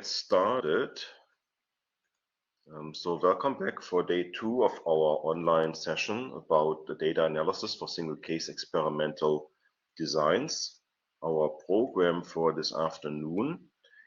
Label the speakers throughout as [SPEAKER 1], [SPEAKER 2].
[SPEAKER 1] Started. So welcome back for day 2 of our online session about the data analysis for single case experimental designs. Our program for this afternoon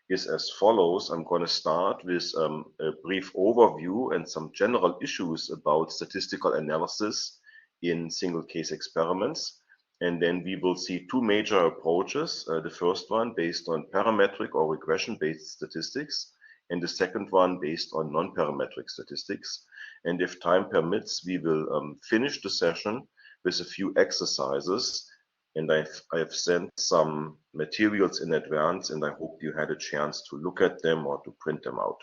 [SPEAKER 1] is as follows. I'm going to start with a brief overview and some general issues about statistical analysis in single case experiments. And then we will see two major approaches. The first one based on parametric or regression-based statistics, and the second one based on non-parametric statistics. And if time permits, we will finish the session with a few exercises. And I've sent some materials in advance, and I hope you had a chance to look at them or to print them out.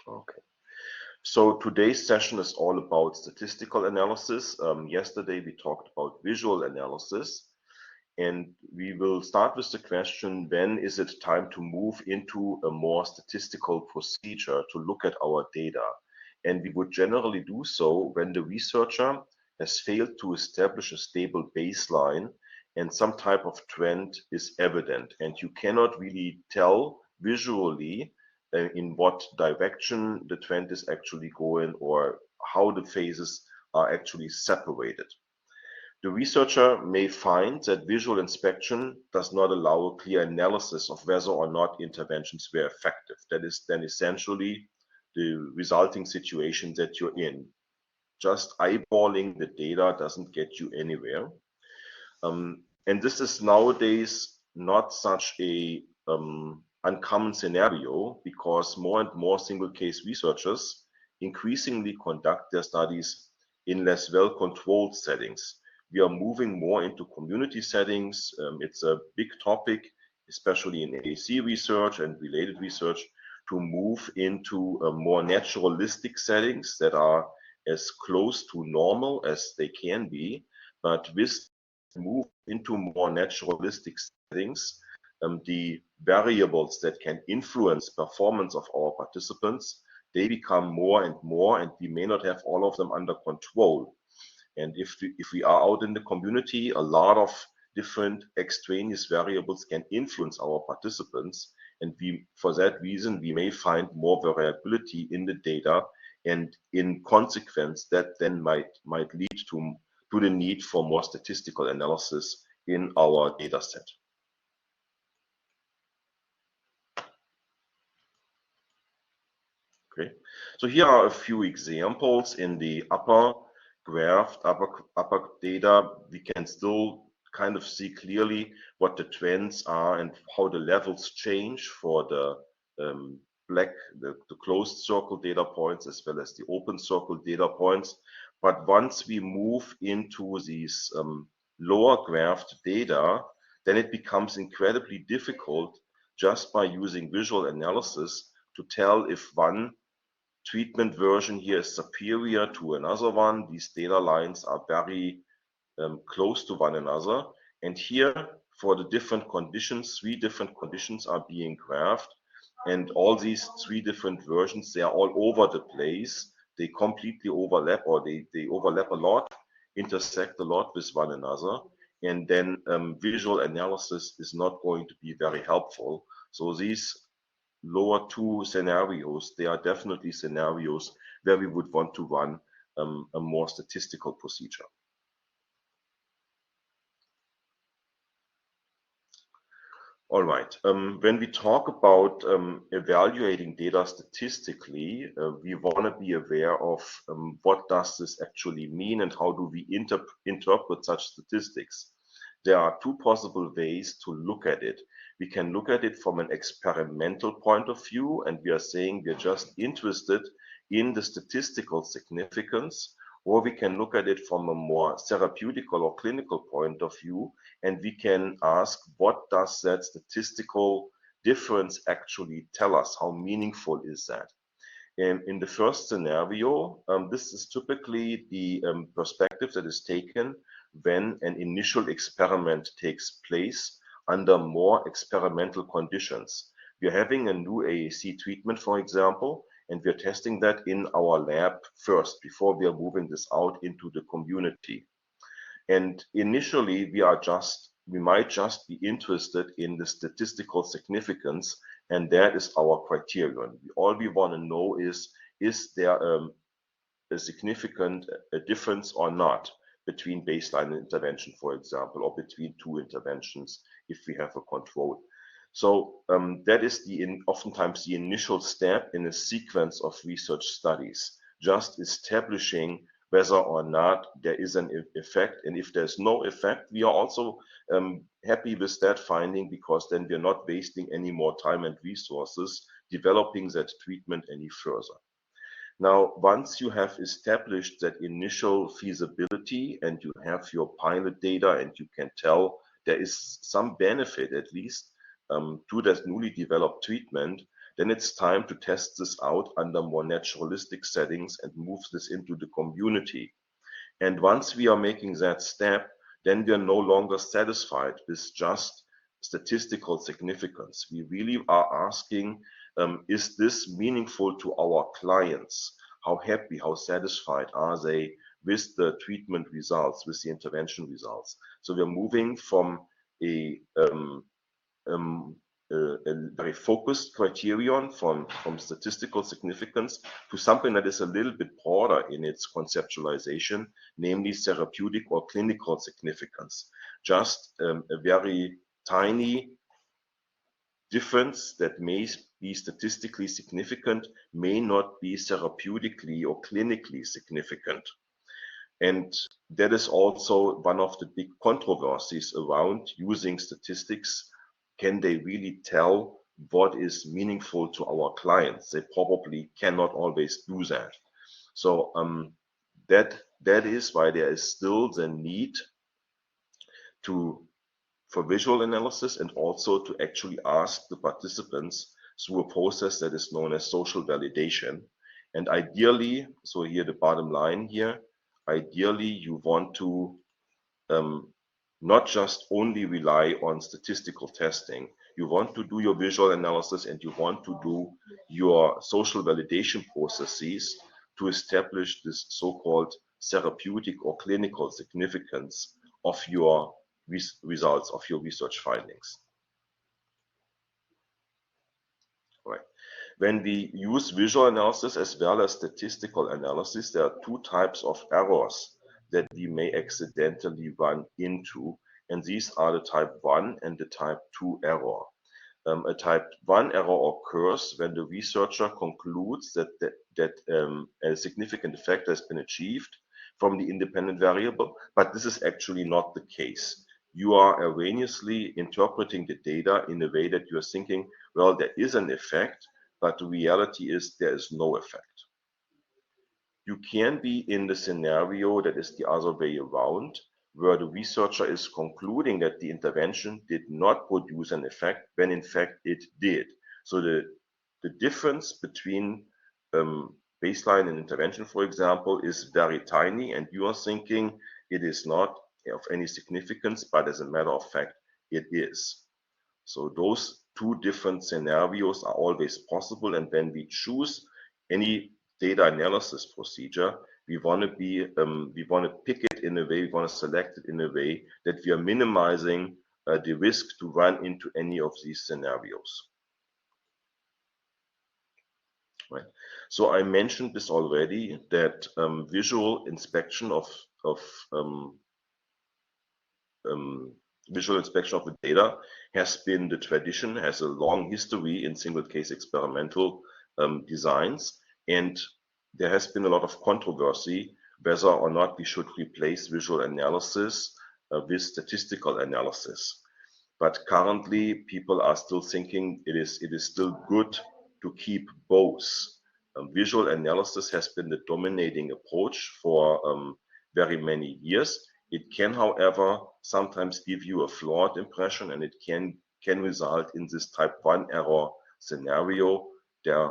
[SPEAKER 1] Okay. So today's session is all about statistical analysis. Yesterday we talked about visual analysis, and we will start with the question, when is it time to move into a more statistical procedure to look at our data? And we would generally do so when the researcher has failed to establish a stable baseline and some type of trend is evident, and you cannot really tell visually in what direction the trend is actually going or how the phases are actually separated. The researcher may find that visual inspection does not allow a clear analysis of whether or not interventions were effective. That is then essentially the resulting situation that you're in. Just eyeballing the data doesn't get you anywhere. And this is nowadays not such a uncommon scenario, because more and more single case researchers increasingly conduct their studies in less well-controlled settings. We are moving more into community settings. It's a big topic, especially in AAC research and related research, to move into more naturalistic settings that are as close to normal as they can be. But with move into more naturalistic settings, the variables that can influence performance of our participants, they become more and more, and we may not have all of them under control. And if we are out in the community, a lot of different extraneous variables can influence our participants, and for that reason we may find more variability in the data, and in consequence that then might lead to the need for more statistical analysis in our data set. Okay, so here are a few examples. In the upper graph, upper data, we can still kind of see clearly what the trends are and how the levels change for the the closed circle data points as well as the open circle data points. But once we move into these lower graphed data, then it becomes incredibly difficult just by using visual analysis to tell if one treatment version here is superior to another one. These data lines are very close to one another. And here, for the different conditions, 3 different conditions are being graphed. And all these 3 different versions, they are all over the place. They completely overlap, or they overlap a lot, intersect a lot with one another. And then visual analysis is not going to be very helpful. So these lower 2 scenarios, they are definitely scenarios where we would want to run a more statistical procedure. All right, when we talk about evaluating data statistically, we want to be aware of what does this actually mean and how do we interpret such statistics. There are 2 possible ways to look at it. We can look at it from an experimental point of view, and we are saying we're just interested in the statistical significance, or we can look at it from a more therapeutical or clinical point of view, and we can ask, what does that statistical difference actually tell us? How meaningful is that? And in the first scenario, this is typically the perspective that is taken when an initial experiment takes place under more experimental conditions. We are having a new AAC treatment, for example, and we are testing that in our lab first before we are moving this out into the community. And initially, we are just we might just be interested in the statistical significance, and that is our criterion. All we want to know is there a significant difference or not between baseline and intervention, for example, or between two interventions if we have a control. So that is oftentimes the initial step in a sequence of research studies, just establishing whether or not there is an effect. And if there's no effect, we are also happy with that finding, because then we're not wasting any more time and resources developing that treatment any further. Now, once you have established that initial feasibility and you have your pilot data and you can tell there is some benefit at least to that newly developed treatment, then it's time to test this out under more naturalistic settings and move this into the community. And once we are making that step, then we are no longer satisfied with just statistical significance. We really are asking, is this meaningful to our clients? How happy, how satisfied are they with the treatment results, with the intervention results? So we're moving from a very focused criterion from statistical significance to something that is a little bit broader in its conceptualization, namely therapeutic or clinical significance. Just a very tiny difference that may be statistically significant may not be therapeutically or clinically significant. And that is also one of the big controversies around using statistics. Can they really tell what is meaningful to our clients? They probably cannot always do that. So that is why there is still the need for visual analysis and also to actually ask the participants through a process that is known as social validation. And ideally, so here the bottom line here, ideally you want to not just only rely on statistical testing. You want to do your visual analysis and you want to do your social validation processes to establish this so-called therapeutic or clinical significance of your results, of your research findings. Right. When we use visual analysis as well as statistical analysis, there are two types of errors that we may accidentally run into, and these are the type 1 and the type 2 error. A type 1 error occurs when the researcher concludes that a significant effect has been achieved from the independent variable, but this is actually not the case. You are erroneously interpreting the data in a way that you are thinking, well, there is an effect, but the reality is there is no effect. You can be in the scenario that is the other way around, where the researcher is concluding that the intervention did not produce an effect when in fact it did. So the difference between baseline and intervention, for example, is very tiny, and you are thinking it is not of any significance, but as a matter of fact, it is. So those two different scenarios are always possible, and when we choose any data analysis procedure, we want to pick it in a way, we want to select it in a way that we are minimizing the risk to run into any of these scenarios. Right. So I mentioned this already, that visual inspection of the data has been the tradition, has a long history in single case experimental designs, and there has been a lot of controversy whether or not we should replace visual analysis with statistical analysis. But currently, people are still thinking it is still good to keep both. Visual analysis has been the dominating approach for very many years. It can, however, sometimes give you a flawed impression, and it can result in this type 1 error scenario. They're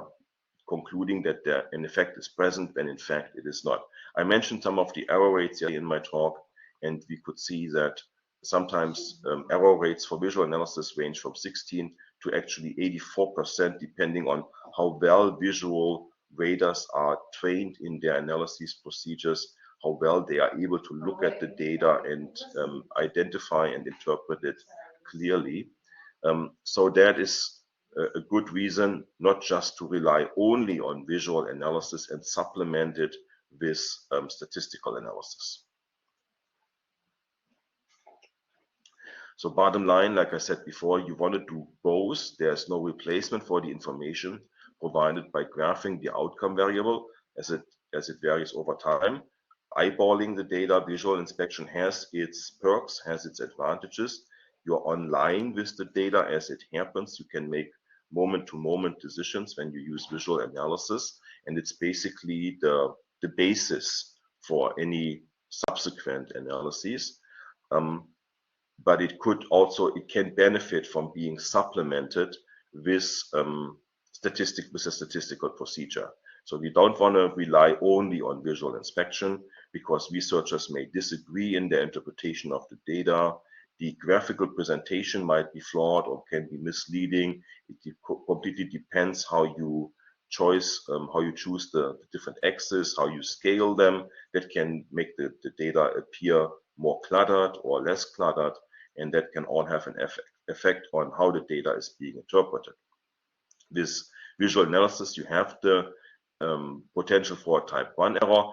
[SPEAKER 1] concluding that an effect is present when in fact it is not. I mentioned some of the error rates in my talk, and we could see that sometimes error rates for visual analysis range from 16 to actually 84%, depending on how well visual raters are trained in their analysis procedures, how well they are able to look at the data and identify and interpret it clearly. So that is a good reason not just to rely only on visual analysis and supplement it with statistical analysis. So bottom line, like I said before, you want to do both. There's no replacement for the information provided by graphing the outcome variable as it varies over time. Eyeballing the data, visual inspection has its perks, has its advantages. You're online with the data as it happens. You can make moment-to-moment decisions when you use visual analysis, and it's basically the basis for any subsequent analyses. But it can benefit from being supplemented with a statistical procedure. So we don't want to rely only on visual inspection because researchers may disagree in their interpretation of the data. The graphical presentation might be flawed or can be misleading. It completely depends how you choose the different axes, how you scale them. That can make the data appear more cluttered or less cluttered, and that can all have an effect on how the data is being interpreted. With visual analysis, you have the potential for a type 1 error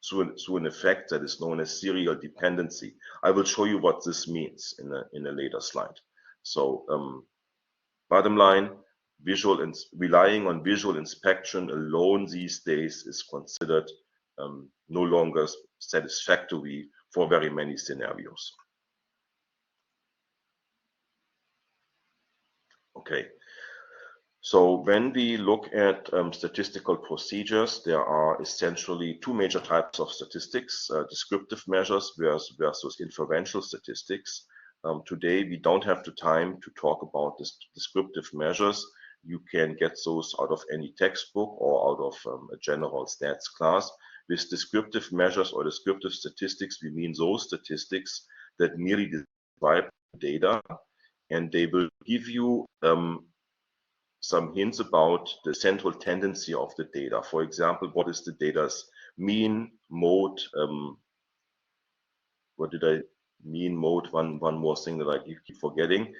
[SPEAKER 1] through an effect that is known as serial dependency. I will show you what this means in a later slide. So bottom line, relying on visual inspection alone these days is considered no longer satisfactory for very many scenarios. Okay, so when we look at statistical procedures, there are essentially two major types of statistics, descriptive measures versus inferential statistics. Today, we don't have the time to talk about this descriptive measures. You can get those out of any textbook or out of a general stats class. With descriptive measures or descriptive statistics, we mean those statistics that merely describe data, and they will give you some hints about the central tendency of the data. For example, what is the data's mean, mode, what did I mean, mode, one more thing that I keep forgetting.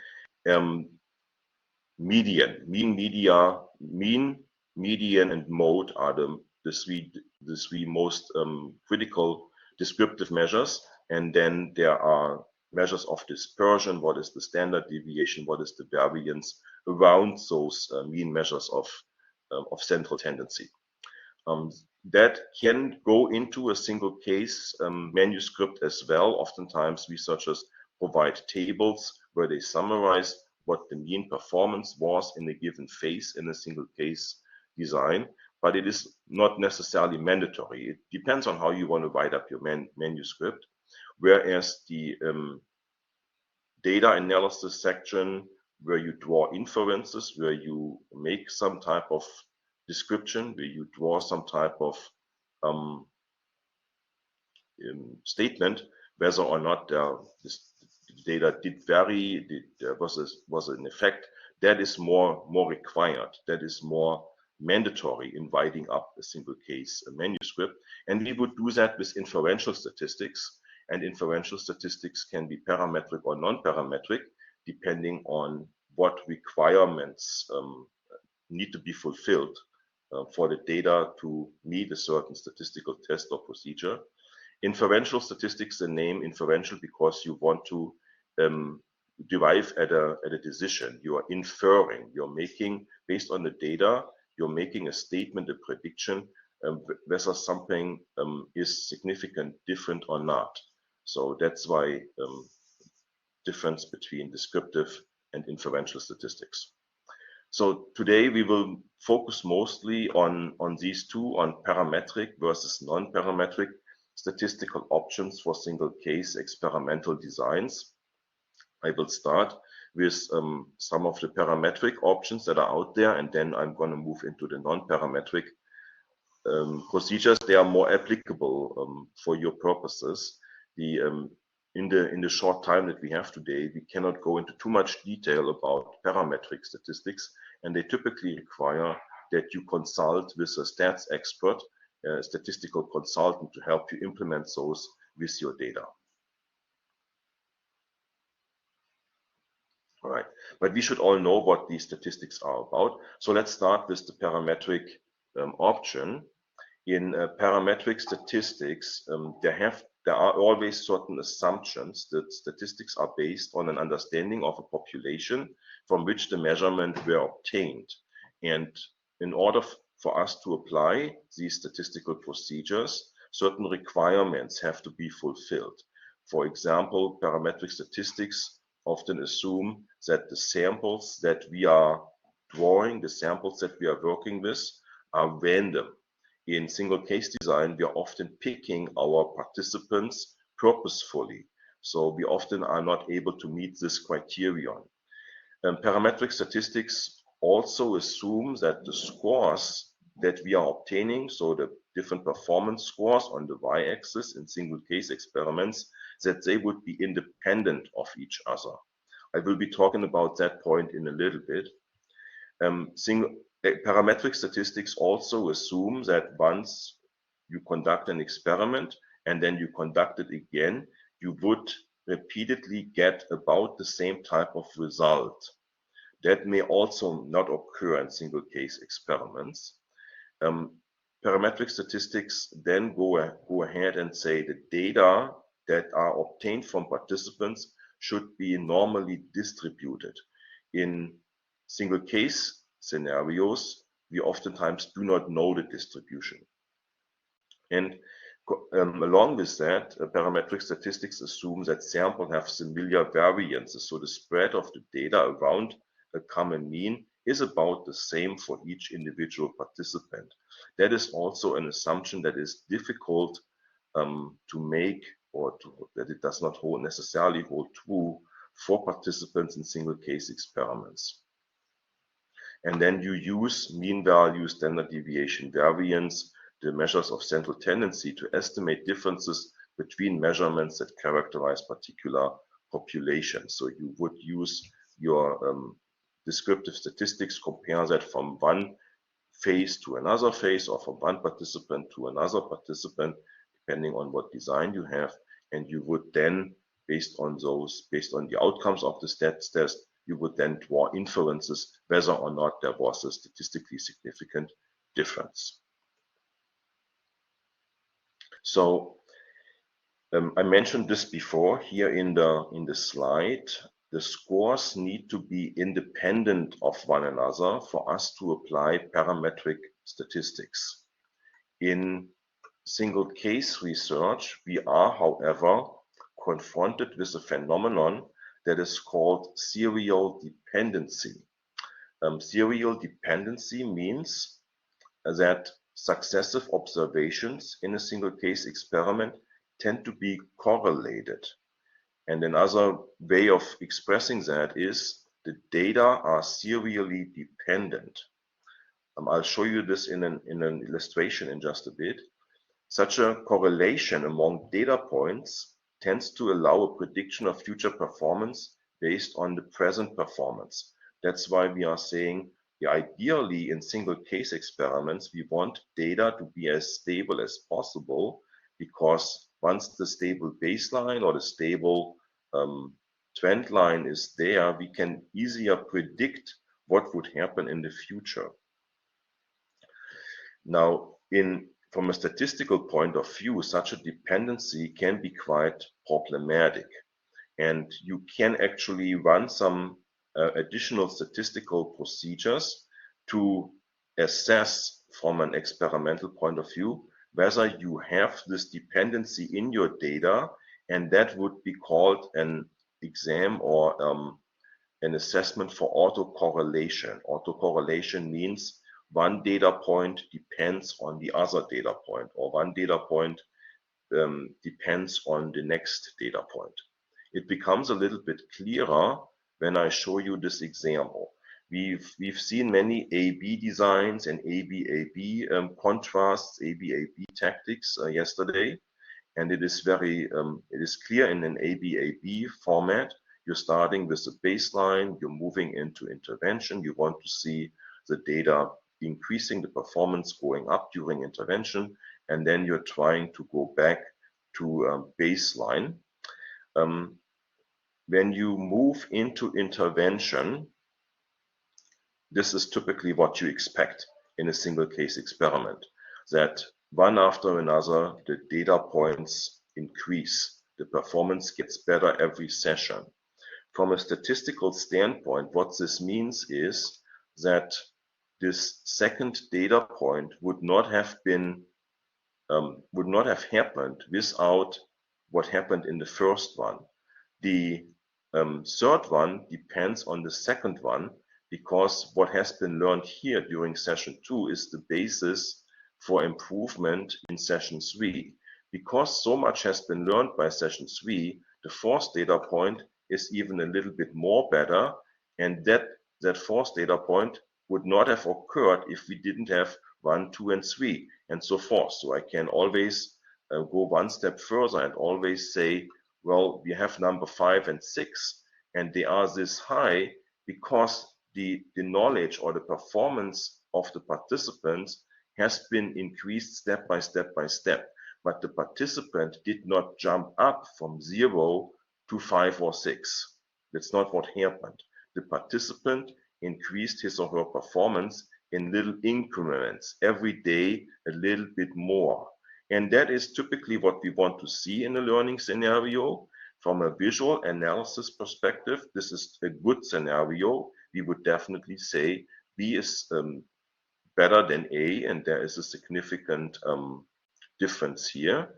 [SPEAKER 1] Median, mean, median, and mode are the three most critical descriptive measures. And then there are measures of dispersion, what is the standard deviation, what is the variance around those mean measures of central tendency. That can go into a single case manuscript as well. Oftentimes researchers provide tables where they summarize what the mean performance was in a given phase in a single case design, but it is not necessarily mandatory. It depends on how you want to write up your manuscript. Whereas the data analysis section, where you draw inferences, where you make some type of description, where you draw some type of statement, whether or not this data did vary, there was an effect, that is more required, that is more mandatory in writing up a single case manuscript. And we would do that with inferential statistics, and inferential statistics can be parametric or non-parametric depending on what requirements need to be fulfilled for the data to meet a certain statistical test or procedure. Inferential statistics, the name inferential because you want to derive at a decision. You are inferring, you're making, based on the data, you're making a statement, a prediction, whether something is significant, different or not. So that's why difference between descriptive and inferential statistics. So today we will focus mostly on these two, on parametric versus non-parametric statistical options for single case experimental designs. I will start with some of the parametric options that are out there, and then I'm going to move into the non-parametric procedures. They are more applicable for your purposes. In the short time that we have today, we cannot go into too much detail about parametric statistics, and they typically require that you consult with a stats expert, a statistical consultant, to help you implement those with your data. All right, but we should all know what these statistics are about. So let's start with the parametric option. In parametric statistics, there are always certain assumptions that statistics are based on an understanding of a population from which the measurement were obtained. And in order for us to apply these statistical procedures, certain requirements have to be fulfilled. For example, parametric statistics often assume that the samples that we are drawing, the samples that we are working with, are random. In single case design, we are often picking our participants purposefully. So we often are not able to meet this criterion. Parametric statistics also assume that the scores that we are obtaining, so the different performance scores on the y-axis in single case experiments, that they would be independent of each other. I will be talking about that point in a little bit. Parametric statistics also assume that once you conduct an experiment and then you conduct it again, you would repeatedly get about the same type of result. That may also not occur in single case experiments. Parametric statistics then go ahead and say the data that are obtained from participants should be normally distributed. In single case scenarios, we oftentimes do not know the distribution. And along with that, parametric statistics assume that samples have similar variances, so the spread of the data around a common mean is about the same for each individual participant. That is also an assumption that is difficult to make, or that it does not necessarily hold true for participants in single case experiments. And then you use mean value, standard deviation, variance, the measures of central tendency to estimate differences between measurements that characterize particular populations. So you would use your descriptive statistics, compare that from one phase to another phase, or from one participant to another participant, depending on what design you have. And you would then, based on the outcomes of the stats test, you would then draw inferences whether or not there was a statistically significant difference. So I mentioned this before here in the slide. The scores need to be independent of one another for us to apply parametric statistics. In single case research, we are, however, confronted with a phenomenon that is called serial dependency. Serial dependency means that successive observations in a single case experiment tend to be correlated. And another way of expressing that is the data are serially dependent. I'll show you this in an illustration in just a bit. Such a correlation among data points tends to allow a prediction of future performance based on the present performance. That's why we are saying, ideally in single case experiments, we want data to be as stable as possible, because once the stable baseline or the stable trend line is there, we can easier predict what would happen in the future. Now, from a statistical point of view, such a dependency can be quite problematic, and you can actually run some additional statistical procedures to assess from an experimental point of view whether you have this dependency in your data, and that would be called an exam or an assessment for autocorrelation. Autocorrelation means one data point depends on the other data point, or one data point depends on the next data point. It becomes a little bit clearer when I show you this example. We've seen many A-B designs and A-B-A-B contrasts, A-B-A-B tactics yesterday, and it is clear in an A-B-A-B format. You're starting with a baseline, you're moving into intervention, you want to see the data increasing the performance, going up during intervention, and then you're trying to go back to baseline. When you move into intervention, this is typically what you expect in a single case experiment, that one after another, the data points increase. The performance gets better every session. From a statistical standpoint, what this means is that this second data point would not have happened without what happened in the first one. The third one depends on the second one, because what has been learned here during session 2 is the basis for improvement in session 3. Because so much has been learned by session 3, the fourth data point is even a little bit more better, and that fourth data point would not have occurred if we didn't have 1, 2, and 3, and so forth. So I can always go one step further and always say, well, we have number 5 and 6, and they are this high because the knowledge or the performance of the participants has been increased step by step by step. But the participant did not jump up from 0 to 5 or 6. That's not what happened. The participant increased his or her performance in little increments, every day a little bit more. And that is typically what we want to see in a learning scenario. From a visual analysis perspective, this is a good scenario. We would definitely say B is better than A, and there is a significant difference here.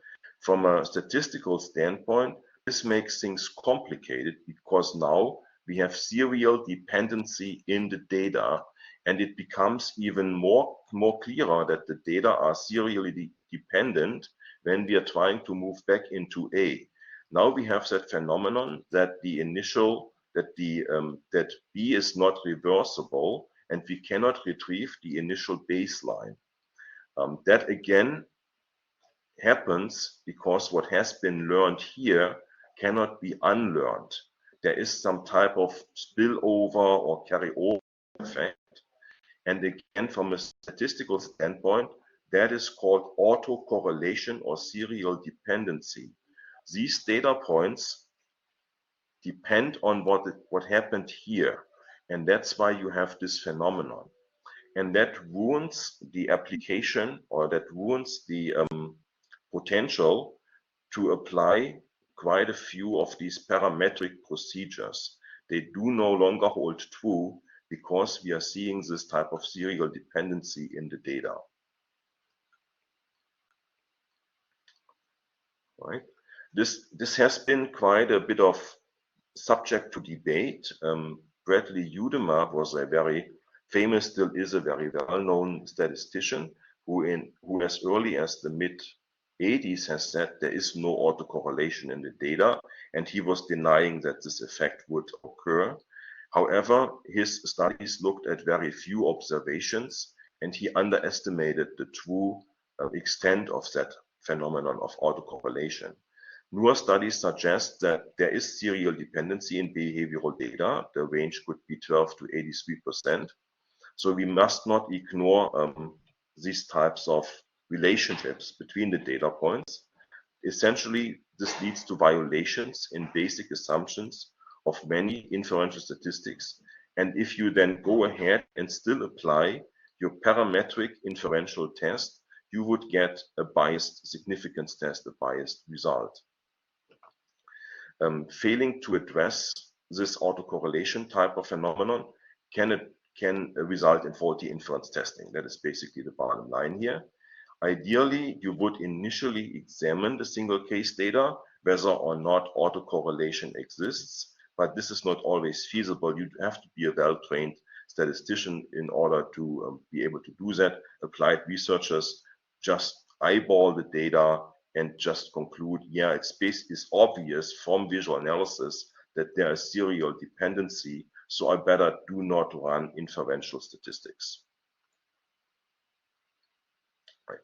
[SPEAKER 1] From a statistical standpoint, this makes things complicated because now we have serial dependency in the data, and it becomes even more clearer that the data are serially dependent when we are trying to move back into A. Now we have that phenomenon that that B is not reversible, and we cannot retrieve the initial baseline. That again happens because what has been learned here cannot be unlearned. There is some type of spillover or carryover effect. And again, from a statistical standpoint, that is called autocorrelation or serial dependency. These data points depend on what happened here. And that's why you have this phenomenon. And that ruins the application, or that ruins the potential to apply quite a few of these parametric procedures. They do no longer hold true because we are seeing this type of serial dependency in the data. Right? This has been quite a bit of subject to debate. Bradley Udema was a very famous, still is a very well-known statistician who as early as the mid-80s has said there is no autocorrelation in the data, and he was denying that this effect would occur. However, his studies looked at very few observations, and he underestimated the true extent of that phenomenon of autocorrelation. Newer studies suggest that there is serial dependency in behavioral data. The range could be 12 to 83%. So we must not ignore these types of relationships between the data points. Essentially, this leads to violations in basic assumptions of many inferential statistics. And if you then go ahead and still apply your parametric inferential test, you would get a biased significance test, a biased result. Failing to address this autocorrelation type of phenomenon can result in faulty inference testing. That is basically the bottom line here. Ideally, you would initially examine the single case data, whether or not autocorrelation exists, but this is not always feasible. You have to be a well-trained statistician in order to be able to do that. Applied researchers just eyeball the data and just conclude, yeah, it's obvious from visual analysis that there is serial dependency, so I better do not run inferential statistics. Right.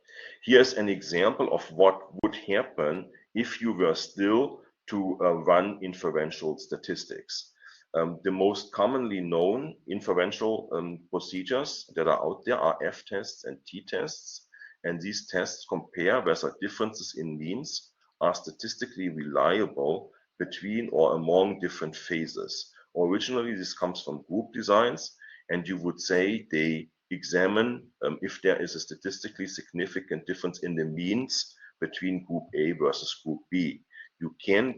[SPEAKER 1] Here's an example of what would happen if you were still to run inferential statistics. The most commonly known inferential procedures that are out there are F-tests and T-tests, and these tests compare whether differences in means are statistically reliable between or among different phases. Originally, this comes from group designs, and you would say they examine if there is a statistically significant difference in the means between group A versus group B. You can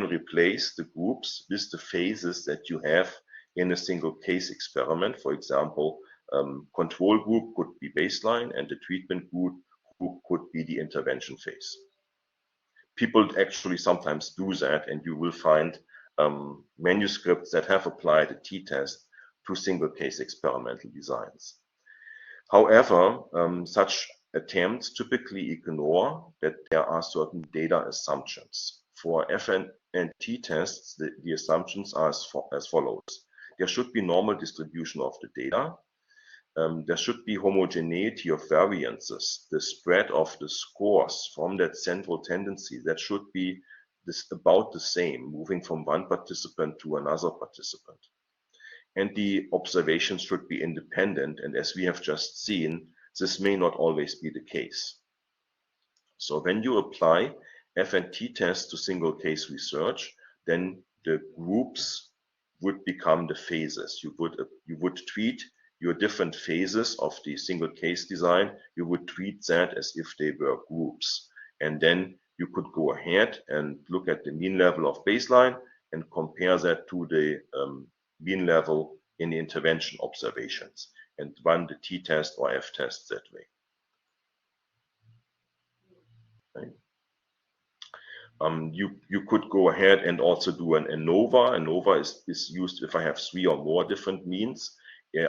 [SPEAKER 1] replace the groups with the phases that you have in a single case experiment. For example, control group could be baseline and the treatment group could be the intervention phase. People actually sometimes do that, and you will find manuscripts that have applied a t-test to single case experimental designs. However, such attempts typically ignore that there are certain data assumptions. For F and T tests, the assumptions are as follows. There should be normal distribution of the data. There should be homogeneity of variances, the spread of the scores from that central tendency, that should be about the same, moving from one participant to another participant. And the observations should be independent, and as we have just seen, this may not always be the case. So when you apply F and T tests to single case research, then the groups would become the phases. You would treat your different phases of the single case design, you would treat that as if they were groups. And then you could go ahead and look at the mean level of baseline and compare that to the mean level in the intervention observations and run the t-test or f-test that way. Right. You could go ahead and also do an ANOVA. ANOVA is used if I have 3 or more different means.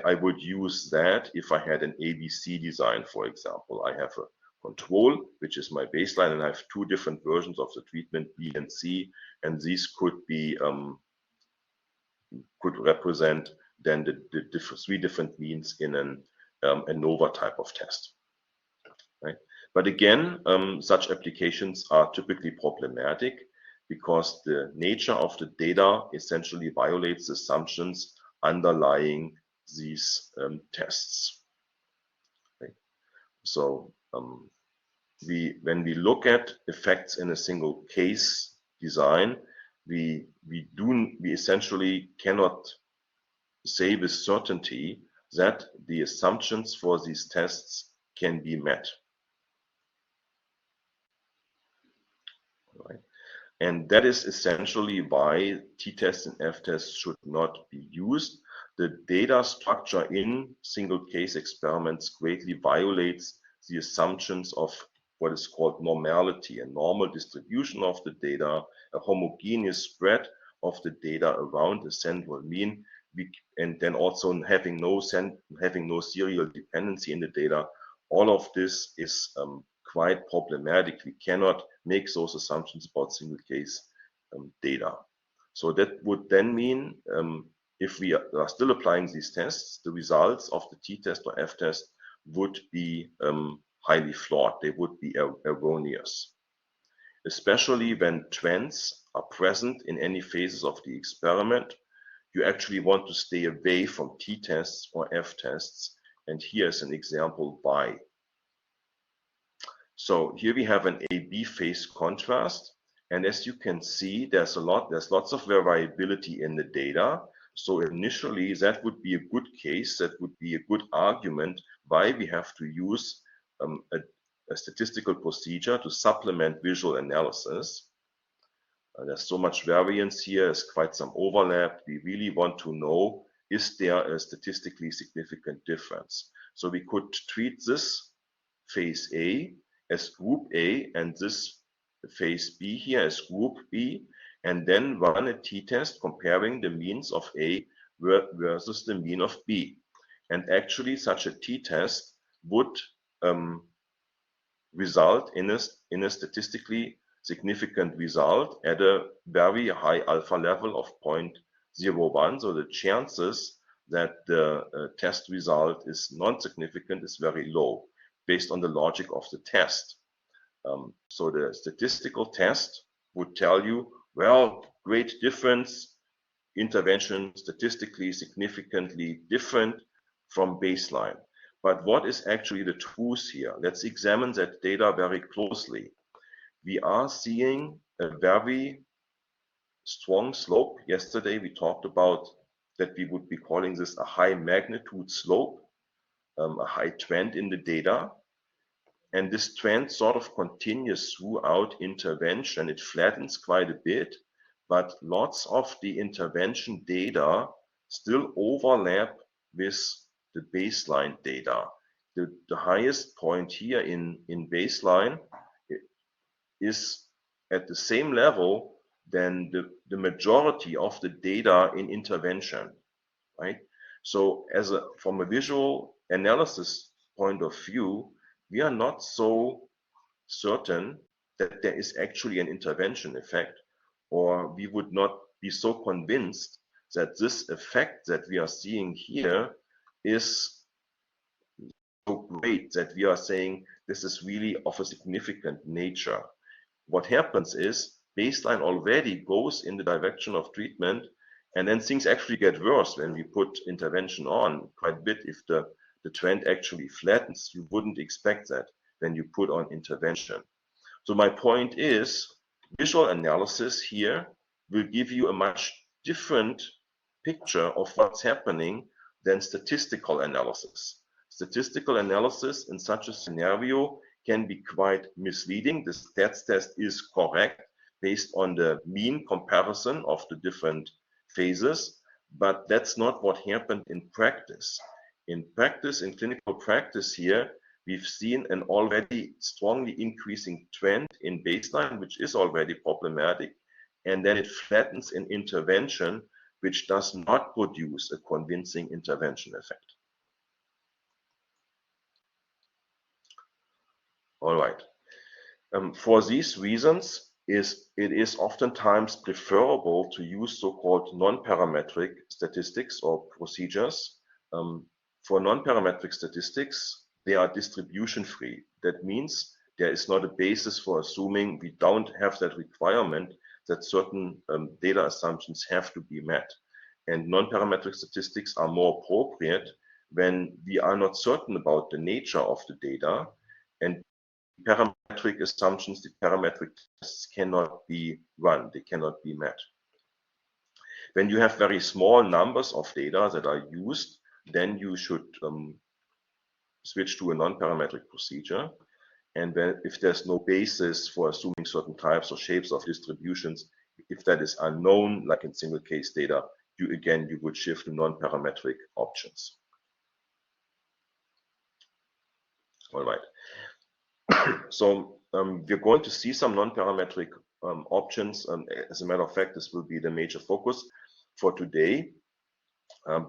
[SPEAKER 1] I would use that if I had an ABC design, for example. I have a control, which is my baseline, and I have 2 different versions of the treatment, B and C, and these could be could represent then the 3 different means in an ANOVA type of test. Right? But again, such applications are typically problematic because the nature of the data essentially violates the assumptions underlying these tests. Right? So when we look at effects in a single case design, we essentially cannot say with certainty that the assumptions for these tests can be met. Right? And that is essentially why t-tests and f-tests should not be used. The data structure in single case experiments greatly violates the assumptions of what is called normality, a normal distribution of the data, a homogeneous spread of the data around the central mean, and then also having no serial dependency in the data. All of this is quite problematic. We cannot make those assumptions about single case data. So that would then mean if we are still applying these tests, the results of the t-test or f-test would be highly flawed. They would be erroneous, especially when trends are present in any phases of the experiment. You actually want to stay away from t-tests or f-tests, and here's an example why. So here we have an A-B phase contrast, and as you can see, there's lots of variability in the data. So initially, that would be a good case, that would be a good argument why we have to use a statistical procedure to supplement visual analysis. There's so much variance here, there's quite some overlap. We really want to know, is there a statistically significant difference? So we could treat this phase A as group A and this phase B here as group B, and then run a t-test comparing the means of A versus the mean of B. And actually such a t-test would result in a statistically significant result at a very high alpha level of 0.01. So the chances that the test result is non-significant is very low based on the logic of the test. So the statistical test would tell you, well, great difference, intervention statistically significantly different from baseline. But what is actually the truth here? Let's examine that data very closely. We are seeing a very strong slope. Yesterday we talked about that we would be calling this a high magnitude slope, a high trend in the data. And this trend sort of continues throughout intervention. It flattens quite a bit, but lots of the intervention data still overlap with the baseline data. The highest point here in baseline is at the same level than the majority of the data in intervention, right? So from a visual analysis point of view, we are not so certain that there is actually an intervention effect, or we would not be so convinced that this effect that we are seeing here is so great that we are saying this is really of a significant nature. What happens is baseline already goes in the direction of treatment, and then things actually get worse when we put intervention on quite a bit. If the trend actually flattens, you wouldn't expect that when you put on intervention. So my point is, visual analysis here will give you a much different picture of what's happening than statistical analysis. Statistical analysis in such a scenario can be quite misleading. The stats test is correct based on the mean comparison of the different phases, but that's not what happened in practice. In practice, in clinical practice here, we've seen an already strongly increasing trend in baseline, which is already problematic, and then it flattens in intervention, which does not produce a convincing intervention effect. All right. For these reasons, it is oftentimes preferable to use so-called non-parametric statistics or procedures. For non-parametric statistics, they are distribution free. That means there is not a basis for assuming we don't have that requirement that certain data assumptions have to be met. And non-parametric statistics are more appropriate when we are not certain about the nature of the data, and parametric assumptions, the parametric tests cannot be run, they cannot be met. When you have very small numbers of data that are used, then you should switch to a non-parametric procedure. And if there's no basis for assuming certain types or shapes of distributions, if that is unknown, like in single case data, you would shift to non-parametric options. All right. So we're going to see some non-parametric options. As a matter of fact, this will be the major focus for today.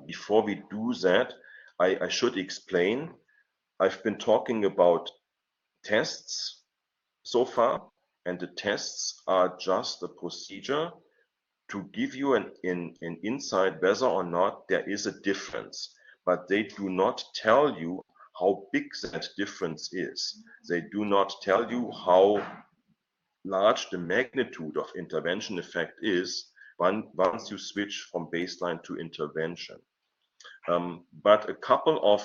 [SPEAKER 1] Before we do that, I should explain, I've been talking about tests so far, and the tests are just a procedure to give you an insight whether or not there is a difference, but they do not tell you how big that difference is. They do not tell you how large the magnitude of intervention effect is once you switch from baseline to intervention. But a couple of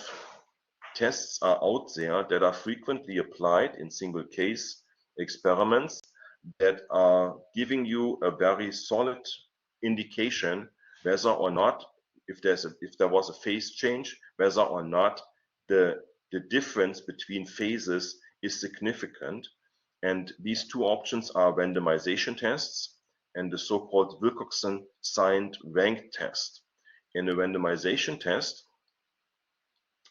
[SPEAKER 1] tests are out there that are frequently applied in single case experiments that are giving you a very solid indication whether or not, if there was a phase change, whether or not the difference between phases is significant. And these two options are randomization tests and the so-called Wilcoxon-signed Wendt test. In a randomization test,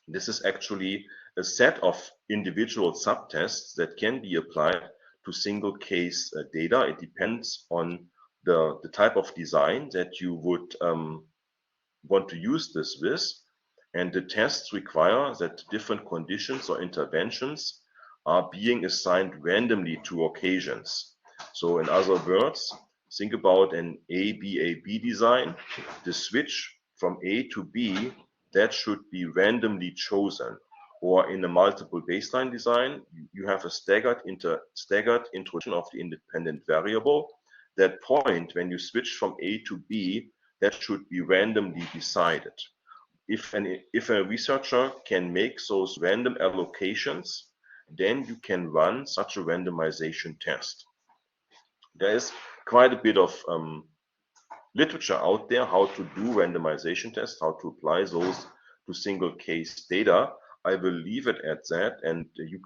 [SPEAKER 1] this is actually a set of individual subtests that can be applied to single case data. It depends on the type of design that you would want to use this with. And the tests require that different conditions or interventions are being assigned randomly to occasions. So in other words, think about an A-B-A-B design. The switch from A to B, that should be randomly chosen. Or in a multiple baseline design, you have a staggered introduction of the independent variable. That point, when you switch from A to B, that should be randomly decided. If a researcher can make those random allocations, then you can run such a randomization test. There is quite a bit of literature out there how to do randomization tests, how to apply those to single case data. I will leave it at that, and you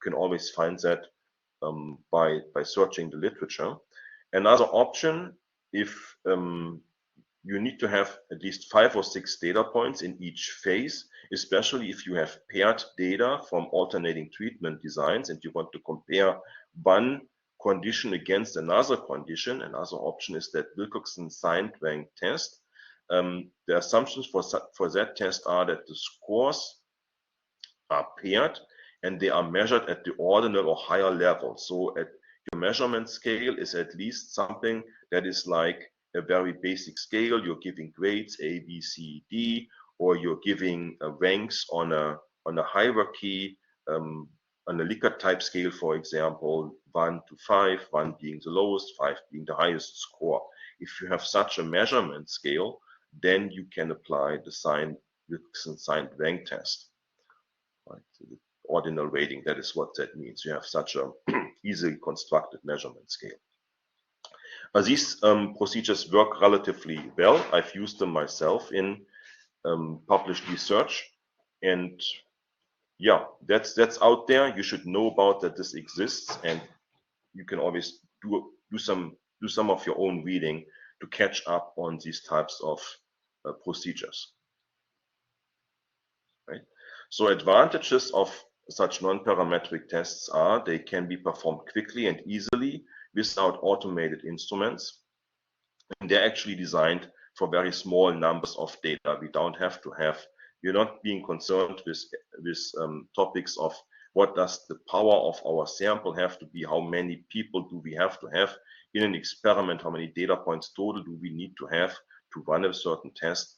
[SPEAKER 1] can always find that by searching the literature. Another option, if you need to have at least 5 or 6 data points in each phase, especially if you have paired data from alternating treatment designs and you want to compare one condition against another condition. Another option is that Wilcoxon signed rank test. The assumptions for that test are that the scores are paired and they are measured at the ordinal or higher level. So at your measurement scale is at least something that is like a very basic scale. You're giving grades A, B, C, D, or you're giving ranks on a hierarchy, on a Likert type scale, for example, 1 to 5, 1 being the lowest, 5 being the highest score. If you have such a measurement scale, then you can apply the Wilcoxon signed rank test. Right? The ordinal rating, that is what that means. You have such a easily constructed measurement scale. These procedures work relatively well. I've used them myself in published research, and yeah, that's out there. You should know about that this exists, and you can always do some of your own reading to catch up on these types of procedures. Right? So advantages of such non-parametric tests are they can be performed quickly and easily without automated instruments. And they're actually designed for very small numbers of data. We're not being concerned with topics of what does the power of our sample have to be, how many people do we have to have in an experiment, how many data points total do we need to have to run a certain test.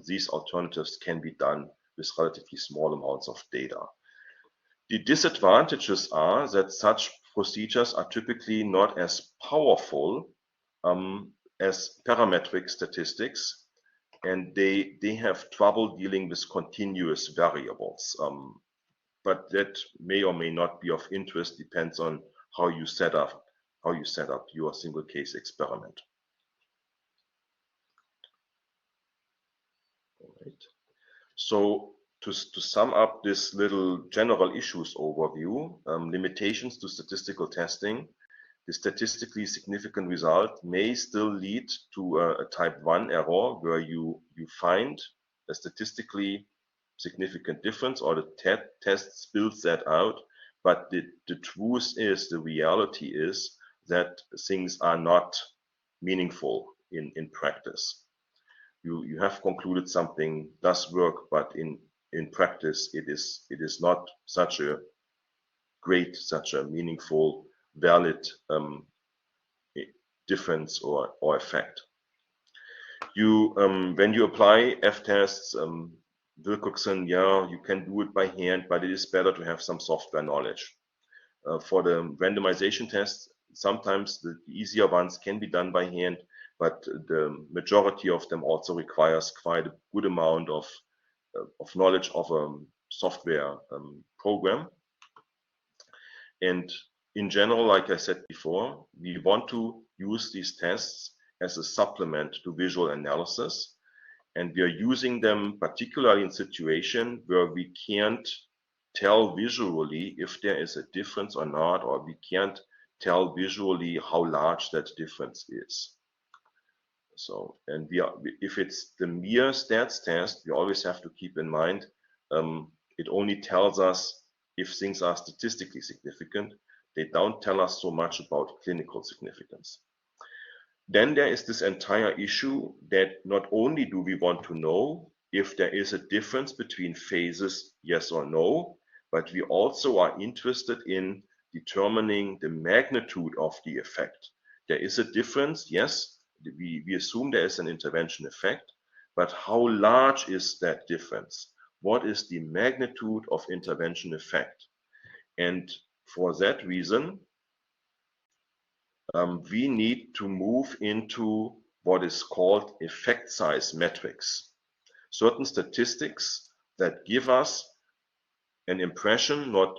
[SPEAKER 1] These alternatives can be done with relatively small amounts of data. The disadvantages are that such procedures are typically not as powerful as parametric statistics, and they have trouble dealing with continuous variables. But that may or may not be of interest, depends on how you set up your single case experiment. All right. So to sum up this little general issues overview, limitations to statistical testing, the statistically significant result may still lead to a type 1 error where you find a statistically significant difference or the test spills that out, but the truth is, the reality is that things are not meaningful in practice. You have concluded something does work, but in practice it is not such a meaningful, valid difference or effect. When you apply f-tests, Wilcoxon, yeah, you can do it by hand, but it is better to have some software knowledge. For the randomization tests, sometimes the easier ones can be done by hand, but the majority of them also requires quite a good amount of knowledge of a software program. And in general, like I said before, we want to use these tests as a supplement to visual analysis. And we are using them particularly in situations where we can't tell visually if there is a difference or not, or we can't tell visually how large that difference is. So, and if it's the mere stats test, we always have to keep in mind, it only tells us if things are statistically significant. They don't tell us so much about clinical significance. Then there is this entire issue that not only do we want to know if there is a difference between phases, yes or no, but we also are interested in determining the magnitude of the effect. There is a difference, yes, we assume there is an intervention effect, but how large is that difference? What is the magnitude of intervention effect? And for that reason, we need to move into what is called effect size metrics, certain statistics that give us an impression not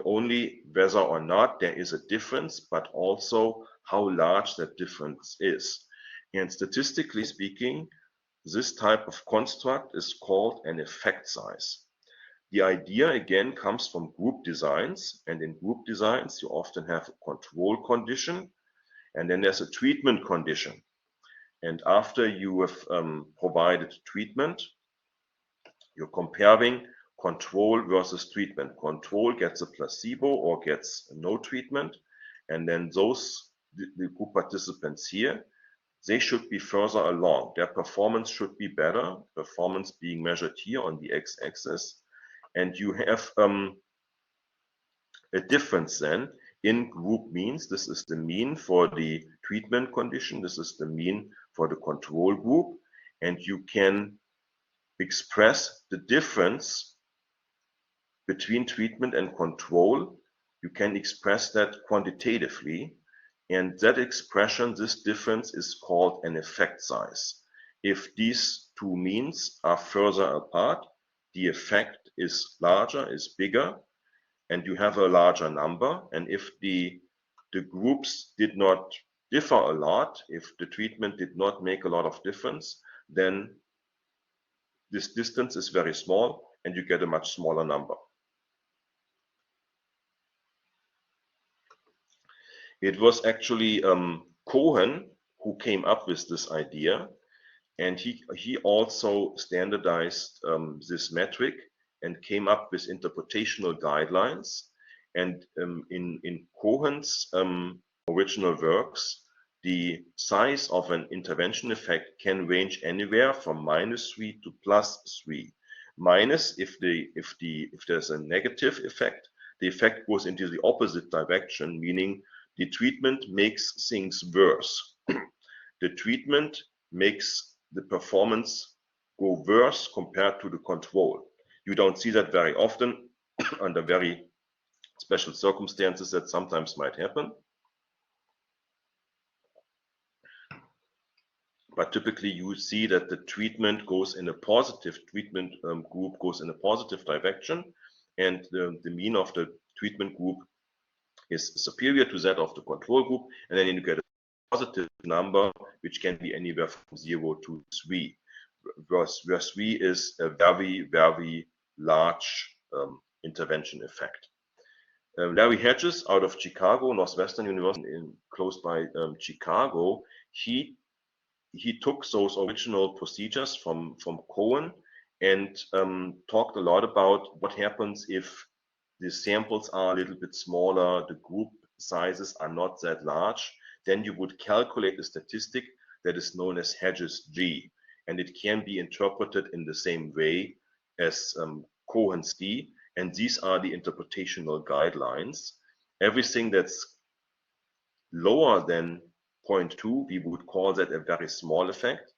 [SPEAKER 1] only whether or not there is a difference, but also how large that difference is. And statistically speaking, this type of construct is called an effect size. The idea again comes from group designs, and in group designs you often have a control condition, and then there's a treatment condition. And after you have provided treatment, you're comparing control versus treatment. Control gets a placebo or gets no treatment, and then the group participants here, they should be further along. Their performance should be better, performance being measured here on the x-axis, and you have a difference then in group means. This is the mean for the treatment condition, this is the mean for the control group, and you can express the difference between treatment and control. You can express that quantitatively, and that expression, this difference, is called an effect size. If these two means are further apart, the effect is larger, is bigger, and you have a larger number. And if the groups did not differ a lot, if the treatment did not make a lot of difference, then this distance is very small and you get a much smaller number. It was actually Cohen who came up with this idea, and he also standardized this metric and came up with interpretational guidelines. And in Cohen's original works, the size of an intervention effect can range anywhere from -3 to +3. Minus if there's a negative effect, the effect goes into the opposite direction, meaning the treatment makes things worse. The treatment makes the performance go worse compared to the control. You don't see that very often. Under very special circumstances that sometimes might happen. But typically you see that the treatment goes in a positive, treatment group goes in a positive direction, and the mean of the treatment group is superior to that of the control group, and then you get a positive number, which can be anywhere from 0 to 3, where 3 is a very, very large intervention effect. Larry Hedges out of Chicago, Northwestern University, close by Chicago, he took those original procedures from Cohen and talked a lot about what happens if the samples are a little bit smaller, the group sizes are not that large. Then you would calculate a statistic that is known as Hedges G, and it can be interpreted in the same way as Cohen's D, and these are the interpretational guidelines. Everything that's lower than 0.2, we would call that a very small effect.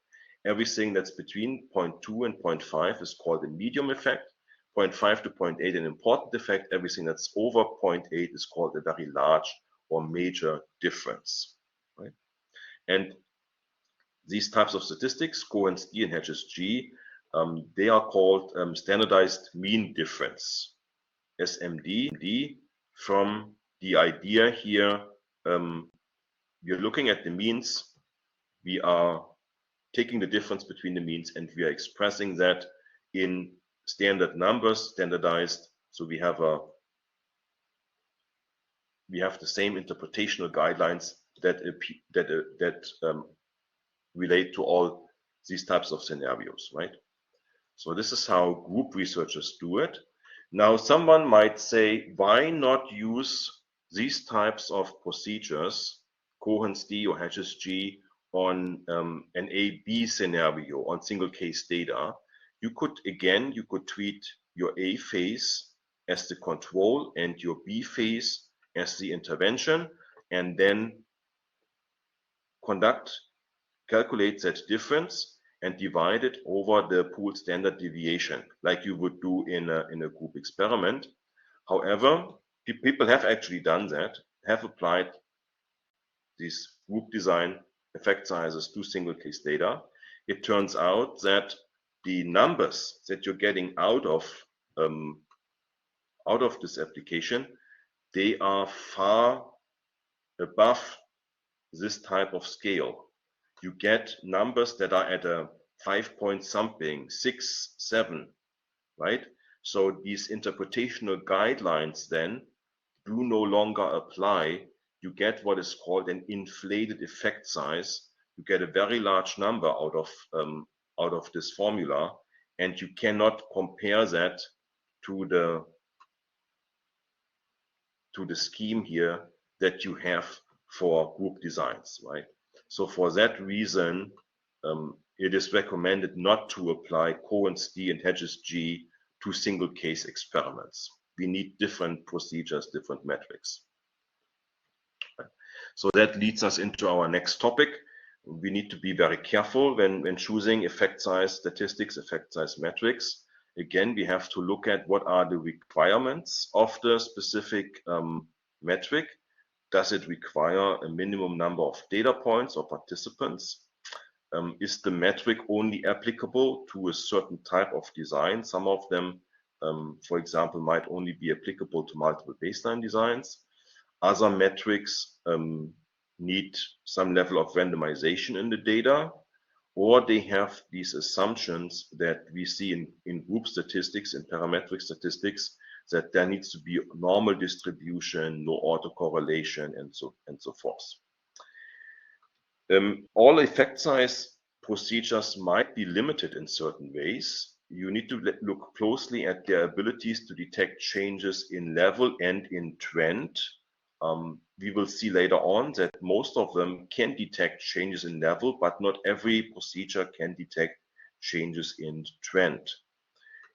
[SPEAKER 1] Everything that's between 0.2 and 0.5 is called a medium effect. 0.5 to 0.8 an important effect. Everything that's over 0.8 is called a very large or major difference. Right? And these types of statistics, Cohen's D and Hedges G, they are called standardized mean difference, SMD, from the idea here. We're looking at the means, we are taking the difference between the means, and we are expressing that in standard numbers, standardized. So we have the same interpretational guidelines that relate to all these types of scenarios, right? So this is how group researchers do it. Now, someone might say, why not use these types of procedures, Cohen's D or Hedges G, on an A-B scenario, on single case data? You could treat your A phase as the control and your B phase as the intervention, and then calculate that difference and divide it over the pooled standard deviation, like you would do in a group experiment. However, people have actually done that, have applied this group design effect sizes to single case data, it turns out that the numbers that you're getting out of this application, they are far above this type of scale. You get numbers that are at a 5 point something, 6, 7, right? So these interpretational guidelines then do no longer apply. You get what is called an inflated effect size. You get a very large number out of this formula, and you cannot compare that to the scheme here that you have for group designs, right? So for that reason, it is recommended not to apply Cohen's d and Hedges g to single case experiments. We need different procedures, different metrics. So that leads us into our next topic. We need to be very careful when choosing effect size statistics, effect size metrics. Again, we have to look at what are the requirements of the specific metric. Does it require a minimum number of data points or participants? Is the metric only applicable to a certain type of design? Some of them, for example, might only be applicable to multiple baseline designs. Other metrics need some level of randomization in the data, or they have these assumptions that we see in group statistics and parametric statistics, that there needs to be normal distribution, no autocorrelation, and so forth. All effect size procedures might be limited in certain ways. You need to look closely at their abilities to detect changes in level and in trend. We will see later on that most of them can detect changes in level, but not every procedure can detect changes in trend.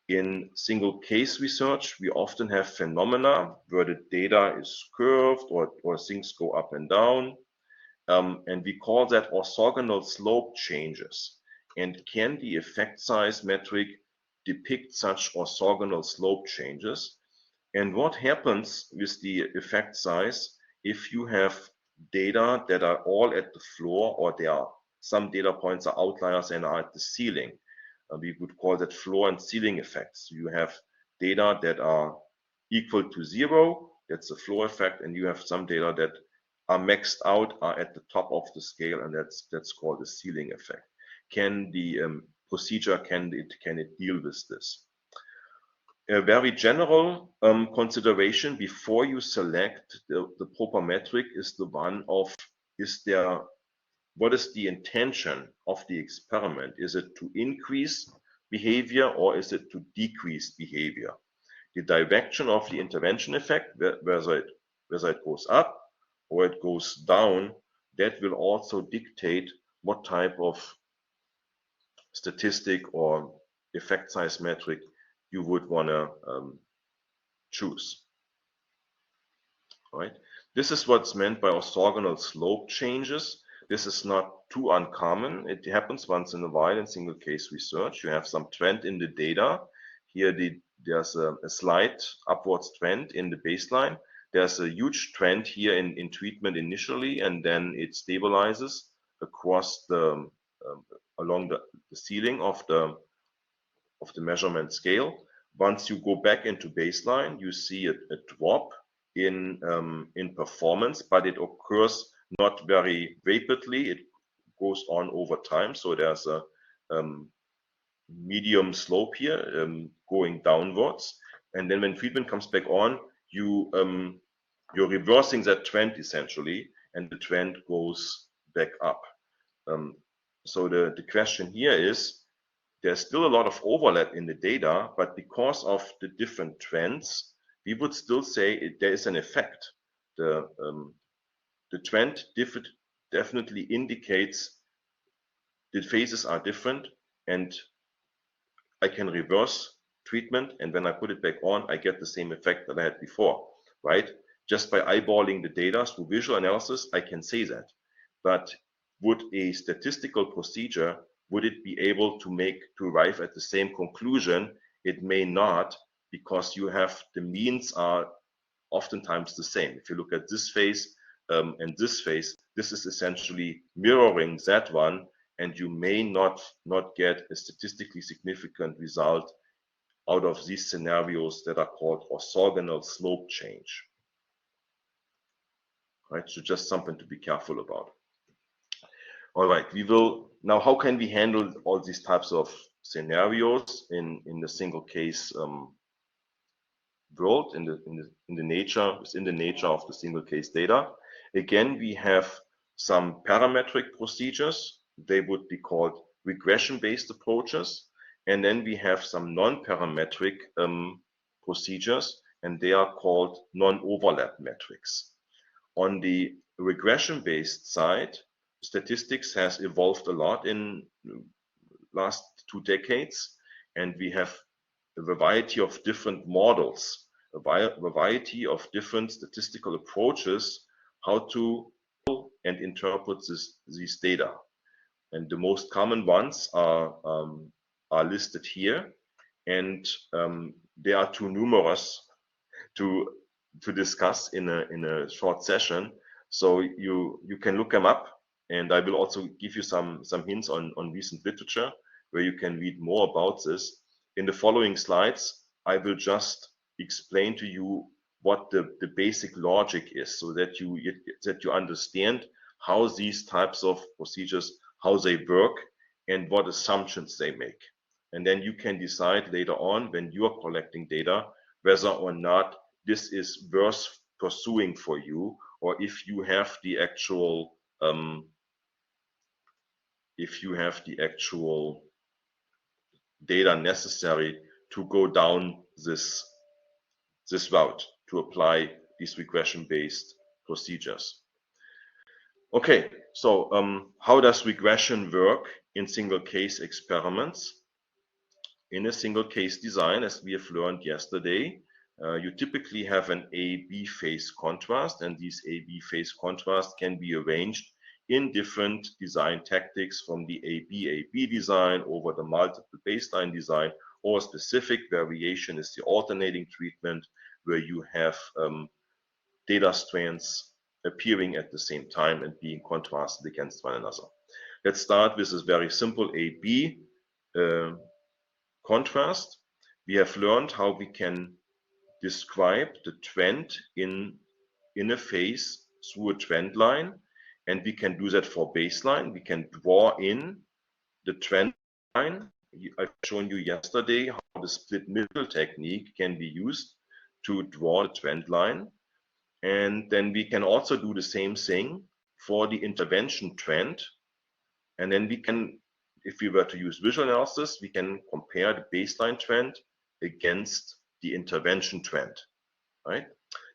[SPEAKER 1] In single case research, we often have phenomena where the data is curved or things go up and down. And we call that orthogonal slope changes. And can the effect size metric depict such orthogonal slope changes? And what happens with the effect size if you have data that are all at the floor, or there are some data points are outliers and are at the ceiling? We would call that floor and ceiling effects. You have data that are equal to 0, that's a floor effect, and you have some data that are maxed out, are at the top of the scale, and that's called a ceiling effect. Can the procedure, can it deal with this? A very general consideration before you select the proper metric is the one of, what is the intention of the experiment? Is it to increase behavior or is it to decrease behavior? The direction of the intervention effect, whether it goes up or it goes down, that will also dictate what type of statistic or effect size metric you would want to choose. All right. This is what's meant by orthogonal slope changes. This is not too uncommon. It happens once in a while in single case research. You have some trend in the data. Here there's a slight upwards trend in the baseline. There's a huge trend here in treatment initially, and then it stabilizes across along the ceiling of the measurement scale. Once you go back into baseline, you see a drop in performance, but it occurs not very rapidly. It goes on over time. So there's a medium slope here going downwards. And then when treatment comes back on, you're reversing that trend essentially, and the trend goes back up. So the question here is, there's still a lot of overlap in the data, but because of the different trends, we would still say there is an effect. The trend definitely indicates the phases are different, and I can reverse treatment, and when I put it back on, I get the same effect that I had before, right? Just by eyeballing the data through visual analysis, I can say that. But would a statistical procedure, would it be able to arrive at the same conclusion? It may not, because you have the means are oftentimes the same. If you look at this phase, and this phase, this is essentially mirroring that one, and you may not get a statistically significant result out of these scenarios that are called orthogonal slope change. Right, so just something to be careful about. All right, we will now. How can we handle all these types of scenarios in the single case world, in the nature, within the nature of the single case data? Again, we have some parametric procedures. They would be called regression-based approaches, and then we have some non-parametric procedures, and they are called non-overlap metrics. On the regression-based side, statistics has evolved a lot in last 2 decades, and we have a variety of different models, a variety of different statistical approaches how to and interpret these data. And the most common ones are listed here, and they are too numerous to discuss in a short session. So you can look them up, and I will also give you some hints on recent literature where you can read more about this. In the following slides, I will just explain to you what the basic logic is, so that you understand how these types of procedures, how they work, and what assumptions they make. And then you can decide later on, when you are collecting data, whether or not this is worth pursuing for you, or if you have the actual data necessary to go down this route, to apply these regression-based procedures. Okay, so how does regression work in single case experiments? In a single case design, as we have learned yesterday, you typically have an A-B phase contrast, and these A-B phase contrast can be arranged in different design tactics, from the A-B design over the multiple baseline design, or a specific variation is the alternating treatment, where you have data strands appearing at the same time and being contrasted against one another. Let's start with this very simple A-B contrast. We have learned how we can describe the trend in a phase through a trend line, and we can do that for baseline. We can draw in the trend line. I've shown you yesterday how the split middle technique can be used to draw the trend line, and then we can also do the same thing for the intervention trend, and then we can, if we were to use visual analysis, we can compare the baseline trend against the intervention trend, right?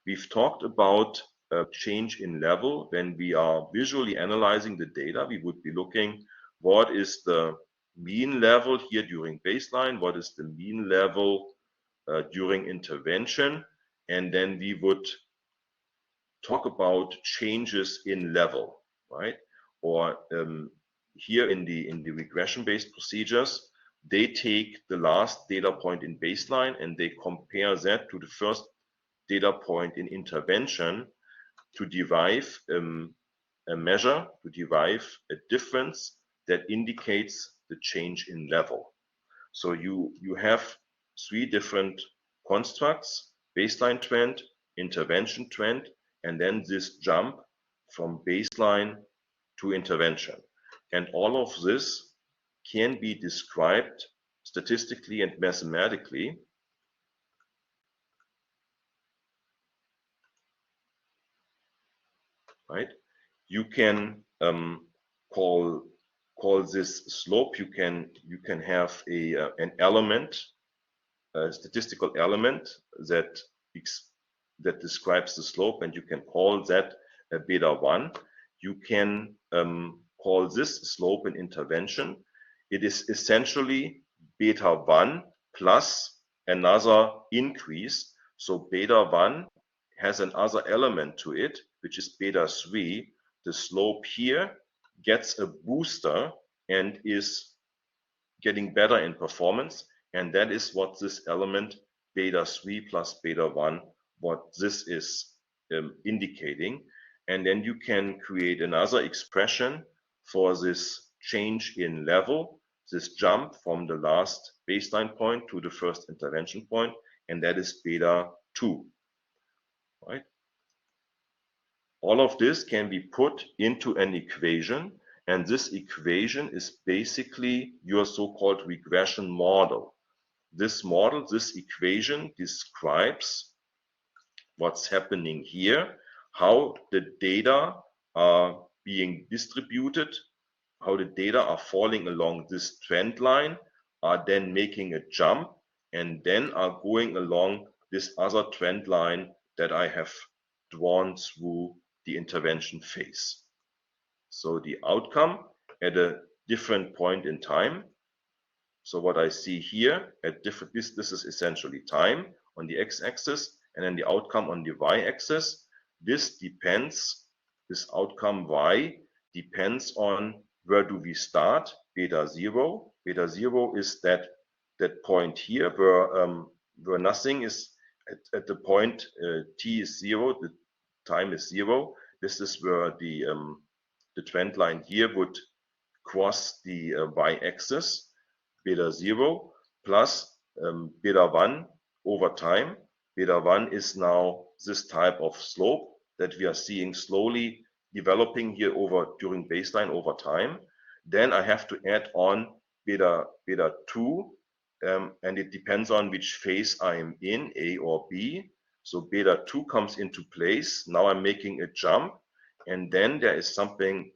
[SPEAKER 1] We've talked about a change in level. When we are visually analyzing the data, we would be looking, what is the mean level here during baseline, what is the mean level during intervention, and then we would talk about changes in level, right? Or here in the regression-based procedures, they take the last data point in baseline and they compare that to the first data point in intervention to derive a measure, to derive a difference that indicates the change in level. So you have 3 different constructs: baseline trend, intervention trend, and then this jump from baseline to intervention. And all of this can be described statistically and mathematically. Right? You can call this slope. You can have an element, a statistical element that describes the slope, and you can call that a beta 1. You can call this slope an intervention. It is essentially beta 1 plus another increase. So beta 1 has another element to it, which is beta 3. The slope here gets a booster and is getting better in performance, and that is what this element beta 3 plus beta 1, what this is indicating. and then you can create another expression for this change in level, this jump from the last baseline point to the first intervention point, and that is beta 2, right? All of this can be put into an equation, and this equation is basically your so-called regression model. This model, this equation describes what's happening here, how the data are being distributed, how the data are falling along this trend line, are then making a jump, and then are going along this other trend line that I have drawn through the intervention phase. So the outcome at a different point in time. So what I see here at different, this is essentially time on the x-axis, and then the outcome on the y-axis. This depends, this outcome y depends on where do we start, beta 0. Beta 0 is that point here where nothing is at the point t is 0, the time is 0. This is where the trend line here would cross the y-axis, beta 0 plus beta 1 over time. Beta 1 is now this type of slope that we are seeing slowly developing here during baseline over time. Then I have to add on beta 2, and it depends on which phase I am in, A or B. So beta 2 comes into place. Now I'm making a jump, and then there is something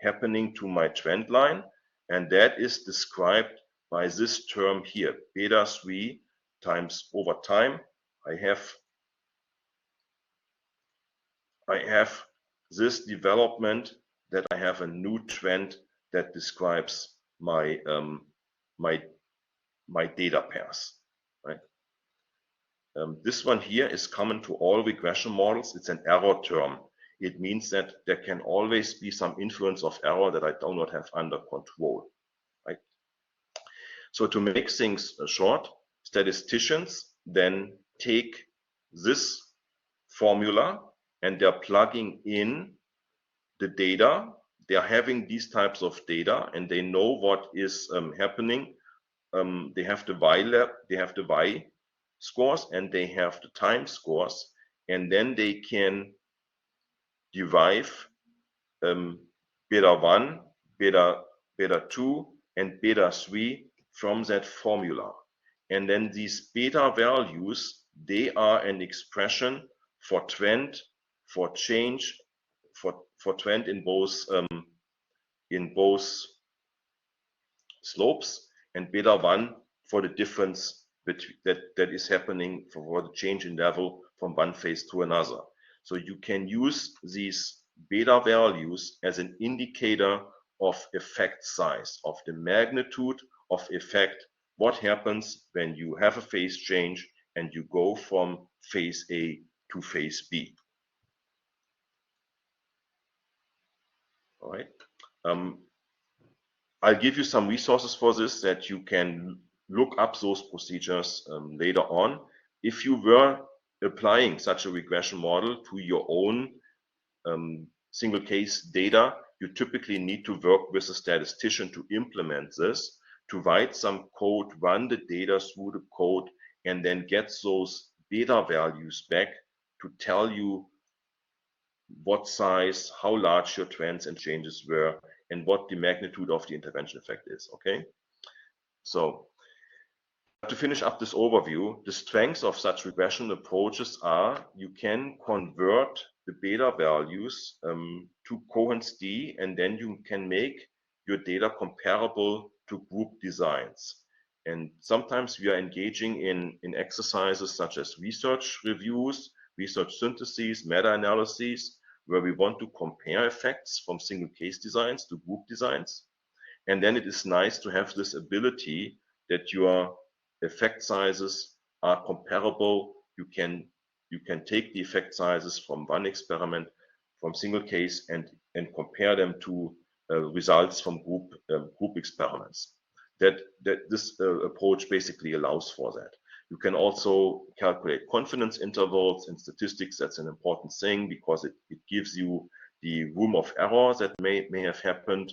[SPEAKER 1] happening to my trend line, and that is described by this term here, beta 3 times over time. I have this development that I have a new trend that describes my my data pairs, right? This one here is common to all regression models. It's an error term. It means that there can always be some influence of error that I do not have under control, right? So to make things short, statisticians then take this formula and they're plugging in the data. They're having these types of data and they know what is happening. They have the y scores and they have the time scores, and then they can derive beta 1, beta 2, and beta 3 from that formula. And then these beta values, they are an expression for trend, for change, for trend in both slopes, and beta 1 for the difference that is happening for the change in level from one phase to another. So you can use these beta values as an indicator of effect size, of the magnitude of effect, what happens when you have a phase change and you go from phase A to phase B. All right. I'll give you some resources for this that you can look up those procedures later on. If you were applying such a regression model to your own single case data, you typically need to work with a statistician to implement this, to write some code, run the data through the code, and then get those beta values back to tell you what size, how large your trends and changes were, and what the magnitude of the intervention effect is, okay? So to finish up this overview, the strengths of such regression approaches are you can convert the beta values to Cohen's d, and then you can make your data comparable to group designs. And sometimes we are engaging in exercises such as research reviews, research syntheses, meta-analyses, where we want to compare effects from single case designs to group designs. And then it is nice to have this ability that your effect sizes are comparable. You can take the effect sizes from one experiment, from single case, and compare them to results from group experiments. That this approach basically allows for that. You can also calculate confidence intervals. In statistics, that's an important thing because it gives you the room of error that may have happened.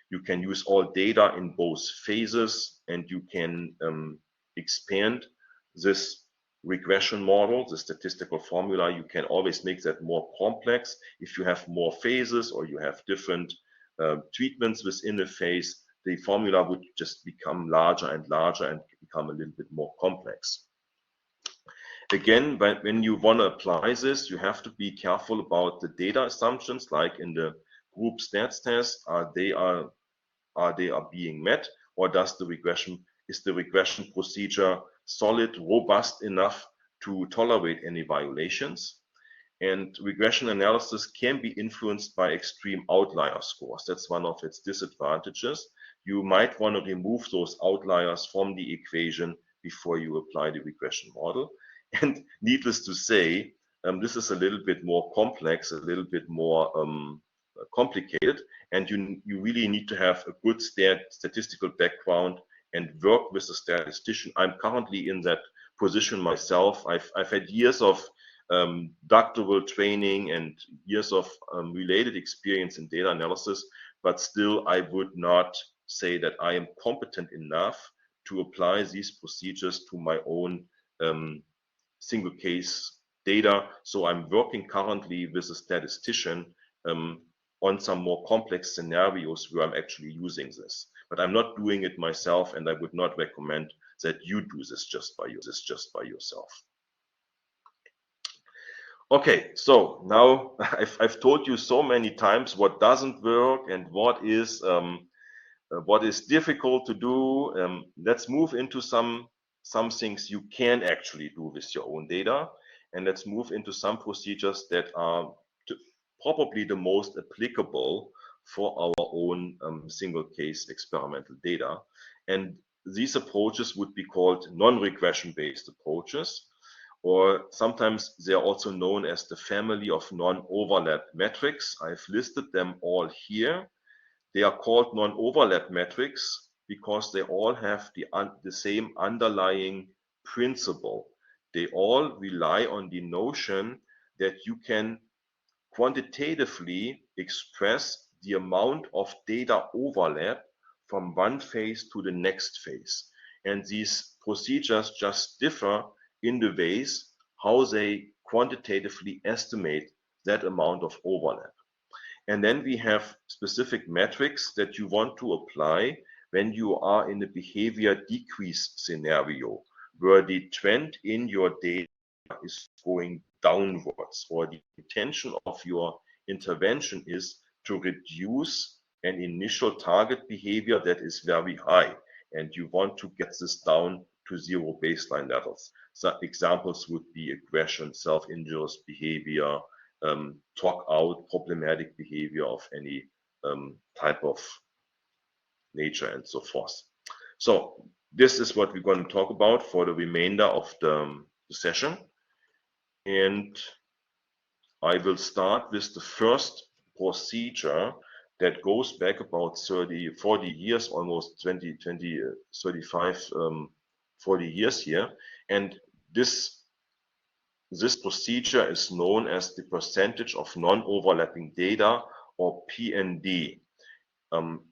[SPEAKER 1] You can use all data in both phases, and you can expand this regression model, the statistical formula. You can always make that more complex if you have more phases or you have different treatments within a phase. The formula would just become larger and larger and become a little bit more complex. Again, when you want to apply this, you have to be careful about the data assumptions, like in the group stats test. Are they being met, or is the regression procedure solid, robust enough to tolerate any violations? And regression analysis can be influenced by extreme outlier scores. That's one of its disadvantages. You might want to remove those outliers from the equation before you apply the regression model. And needless to say, this is a little bit more complex, a little bit more complicated, and you really need to have a good statistical background and work with a statistician. I'm currently in that position myself. I've had years of doctoral training and years of related experience in data analysis, but still I would not say that I am competent enough to apply these procedures to my own single case data. So I'm working currently with a statistician on some more complex scenarios where I'm actually using this. But I'm not doing it myself, and I would not recommend that you do this just by yourself. Okay, so now I've told you so many times what doesn't work and what is difficult to do. Let's move into some things you can actually do with your own data, and let's move into some procedures that are probably the most applicable for our own single case experimental data. And these approaches would be called non-regression based approaches, or sometimes they are also known as the family of non-overlap metrics. I've listed them all here. They are called non-overlap metrics because they all have the same underlying principle. They all rely on the notion that you can quantitatively express the amount of data overlap from one phase to the next phase. And these procedures just differ in the ways how they quantitatively estimate that amount of overlap. And then we have specific metrics that you want to apply when you are in a behavior decrease scenario, where the trend in your data is going downwards, or the intention of your intervention is to reduce an initial target behavior that is very high, and you want to get this down to zero baseline levels. So examples would be aggression, self-injurious behavior, talk out, problematic behavior of any type of nature, and so forth. So this is what we're going to talk about for the remainder of the session. And I will start with the first procedure that goes back about 30, 40 years, almost 20, 35, 40 years here. And this procedure is known as the percentage of non-overlapping data, or PND.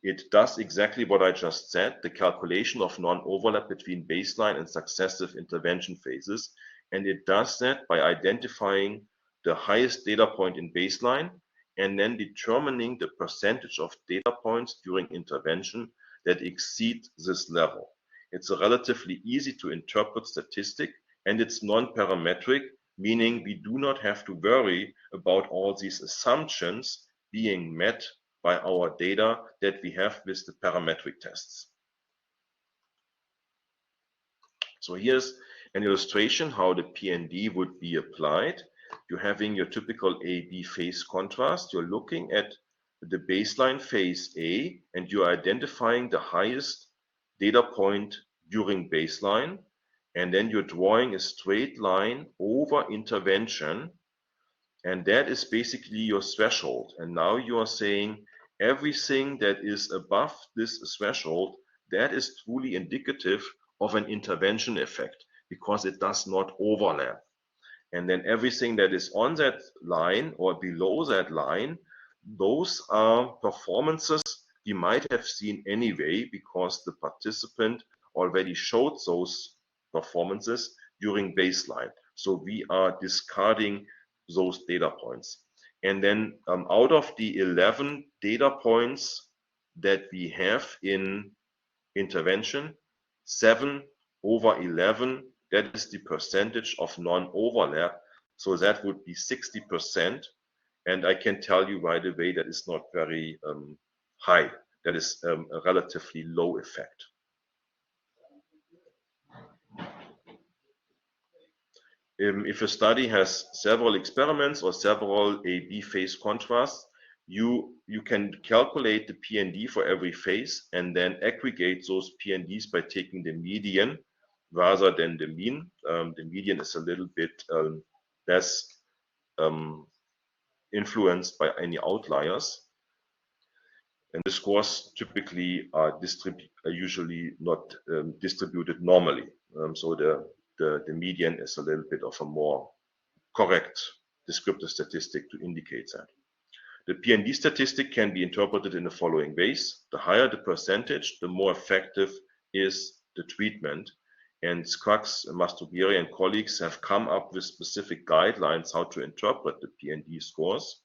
[SPEAKER 1] It does exactly what I just said, the calculation of non-overlap between baseline and successive intervention phases. And it does that by identifying the highest data point in baseline and then determining the percentage of data points during intervention that exceed this level. It's a relatively easy to interpret statistic, and it's non-parametric, meaning we do not have to worry about all these assumptions being met by our data that we have with the parametric tests. So here's an illustration how the PND would be applied. You're having your typical A-B phase contrast. You're looking at the baseline phase A, and you're identifying the highest data point during baseline, and then you're drawing a straight line over intervention, and that is basically your threshold. And now you are saying everything that is above this threshold, that is truly indicative of an intervention effect. because it does not overlap. And then everything that is on that line or below that line, those are performances you might have seen anyway because the participant already showed those performances during baseline. So we are discarding those data points. And then out of the 11 data points that we have in intervention, 7 over 11, that is the percentage of non-overlap. So that would be 60%. And I can tell you right away that is not very high. That is a relatively low effect. If a study has several experiments or several A-B phase contrasts, you can calculate the PND for every phase and then aggregate those PNDs by taking the median rather than the mean. The median is a little bit less influenced by any outliers. And the scores typically are usually not distributed normally. So the median is a little bit of a more correct descriptive statistic to indicate that. The PND statistic can be interpreted in the following ways. The higher the percentage, the more effective is the treatment. And Scruggs, Mastrogieri, and colleagues have come up with specific guidelines how to interpret the PND scores.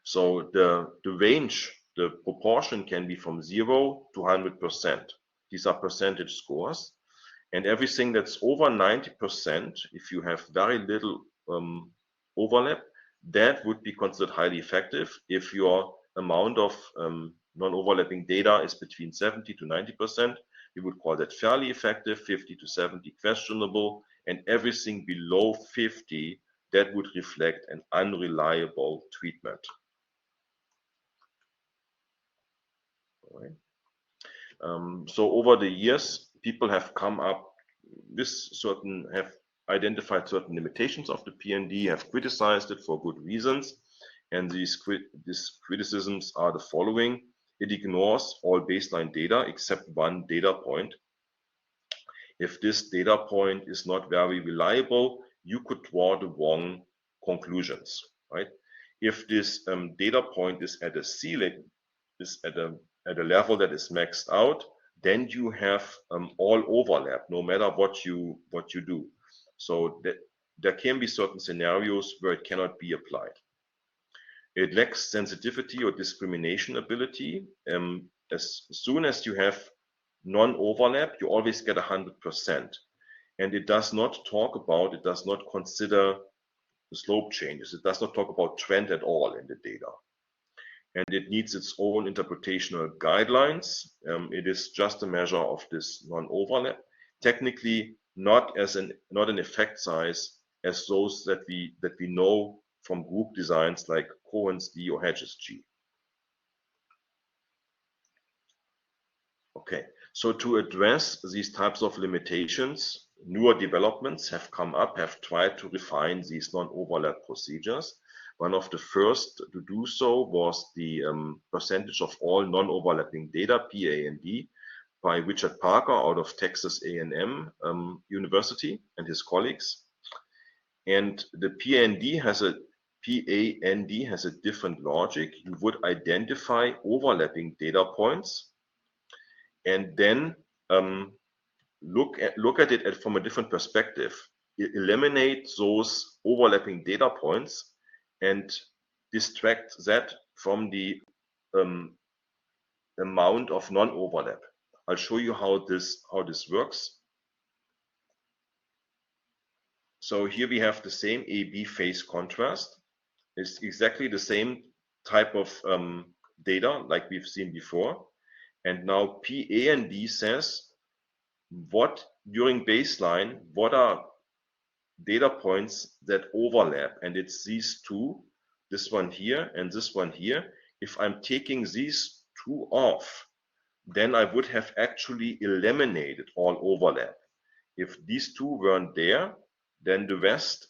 [SPEAKER 1] So the range, the proportion can be from 0 to 100%. These are percentage scores. And everything that's over 90%, if you have very little overlap, that would be considered highly effective. If your amount of non-overlapping data is between 70 to 90%, you would call that fairly effective, 50 to 70 questionable, and everything below 50, that would reflect an unreliable treatment. All right. So over the years, people have come up with have identified certain limitations of the PND, have criticized it for good reasons. And these criticisms are the following. It ignores all baseline data except one data point. If this data point is not very reliable, you could draw the wrong conclusions, right? If this data point is at a ceiling, is at a level that is maxed out, then you have all overlap, no matter what you do. So there can be certain scenarios where it cannot be applied. It lacks sensitivity or discrimination ability. As soon as you have non-overlap, you always get 100%. And it does not consider the slope changes. It does not talk about trend at all in the data. And it needs its own interpretational guidelines. It is just a measure of this non-overlap. Technically, not an effect size as those that we know from group designs like Cohen's D or Hedges G. Okay, so to address these types of limitations, newer developments have come up, have tried to refine these non-overlap procedures. One of the first to do so was the percentage of all non-overlapping data, PAND, by Richard Parker out of Texas A&M University and his colleagues. And the PAND has a different logic. You would identify overlapping data points and then look at it from a different perspective. Eliminate those overlapping data points and distract that from the amount of non-overlap. I'll show you how this works. So here we have the same A-B phase contrast. It's exactly the same type of data like we've seen before. And now PAND says what during baseline, what are data points that overlap, and it's these two, this one here and this one here. If I'm taking these two off, then I would have actually eliminated all overlap. If these two weren't there, then the rest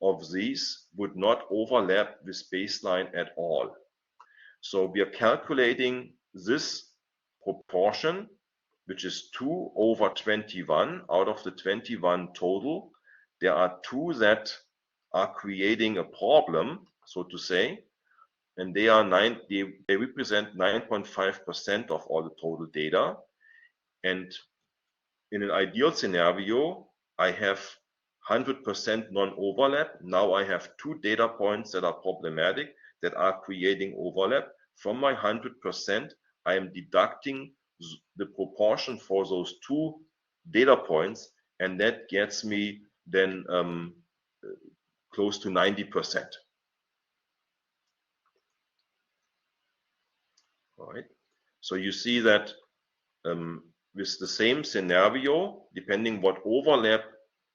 [SPEAKER 1] of these would not overlap with baseline at all. So we are calculating this proportion which is 2 over 21. Out of the 21 total, there are 2 that are creating a problem, so to say, and they represent 9.5% of all the total data. And in an ideal scenario, I have 100% non-overlap. Now I have 2 data points that are problematic, that are creating overlap. From my 100%, I am deducting the proportion for those 2 data points, and that gets me then close to 90%. All right. So you see that with the same scenario, depending what overlap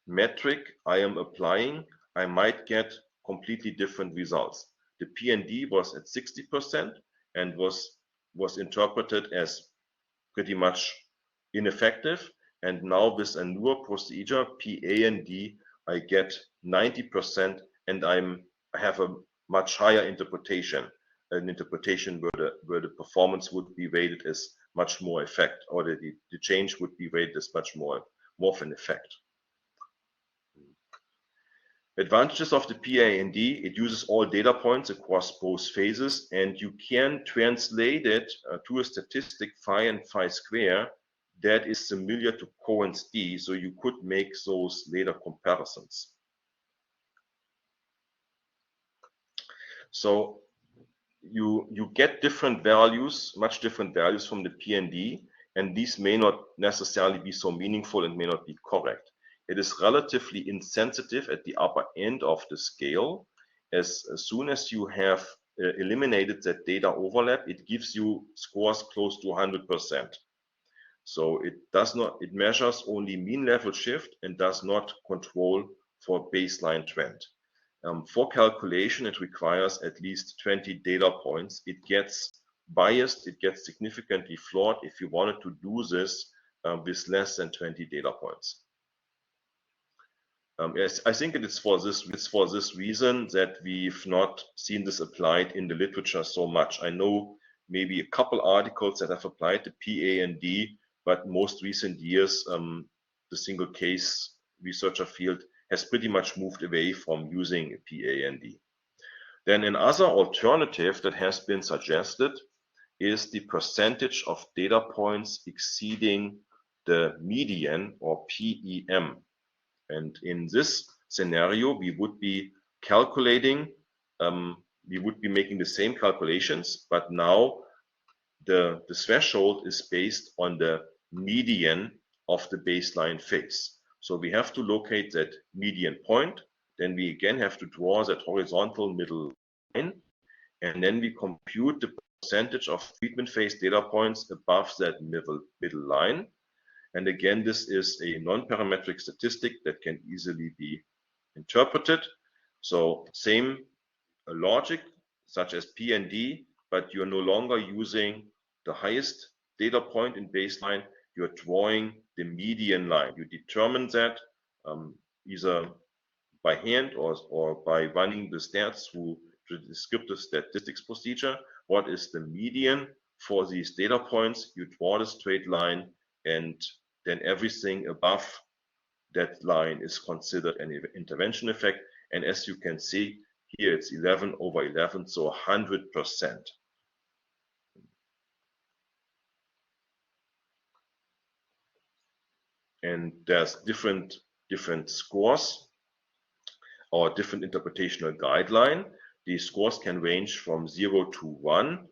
[SPEAKER 1] metric I am applying, I might get completely different results. The P&D was at 60% and was interpreted as pretty much ineffective. And now with a newer procedure, PA&D, I get 90%, and I have a much higher interpretation, an interpretation where the performance would be rated as much more effect, or the change would be rated as much more of an effect. Advantages of the PA&D: it uses all data points across both phases, and you can translate it to a statistic phi and phi square that is similar to Cohen's d, so you could make those later comparisons. So you get different values, much different values from the P&D, and these may not necessarily be so meaningful and may not be correct. It is relatively insensitive at the upper end of the scale. As soon as you have eliminated that data overlap, it gives you scores close to 100%. So it measures only mean level shift and does not control for baseline trend. For calculation, it requires at least 20 data points. It gets biased, it gets significantly flawed if you wanted to do this with less than 20 data points. Yes, I think it is for this reason that we've not seen this applied in the literature so much. I know maybe a couple articles that have applied the PA&D, but most recent years, the single case researcher field has pretty much moved away from using a PA&D. Then another alternative that has been suggested is the percentage of data points exceeding the median, or PEM. And in this scenario, we would be calculating, we would be making the same calculations, but now the threshold is based on the median of the baseline phase. So we have to locate that median point, then we again have to draw that horizontal middle line, and then we compute the percentage of treatment phase data points above that middle line. And again, this is a non-parametric statistic that can easily be interpreted. So same logic such as P&D, but you're no longer using the highest data point in baseline, you're drawing the median line. You determine that either by hand or by running the stats through the descriptive statistics procedure. What is the median for these data points? You draw the straight line, and then everything above that line is considered an intervention effect. And as you can see here, it's 11 over 11, so 100%. And there's different scores or different interpretational guideline. These scores can range from 0 to 1.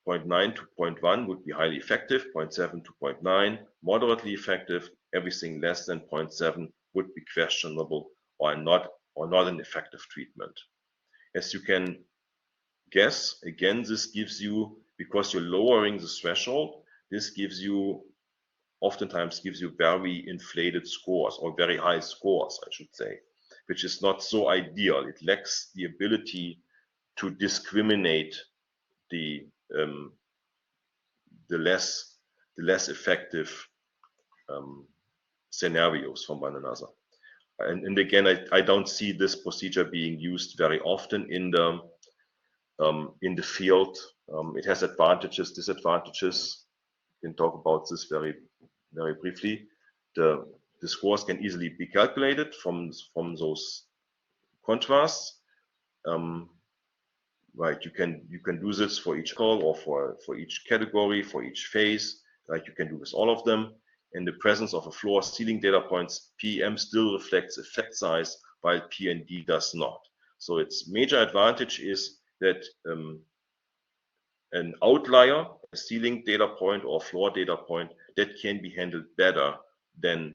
[SPEAKER 1] 0.9 to 0.1 would be highly effective, 0.7 to 0.9 moderately effective, everything less than 0.7 would be questionable or not an effective treatment. As you can guess, again, this gives you, because you're lowering the threshold, this oftentimes gives you very inflated scores, or very high scores, I should say, which is not so ideal. It lacks the ability to discriminate the less effective scenarios from one another. And again, I don't see this procedure being used very often in the field. It has advantages, disadvantages. can talk about this very briefly. The scores can easily be calculated from those contrasts. Right, you can do this for each call or for each category, for each phase. Like you can do with all of them. In the presence of a floor ceiling data points, PEM still reflects effect size while PND does not. So its major advantage is that an outlier, a ceiling data point or floor data point, that can be handled better than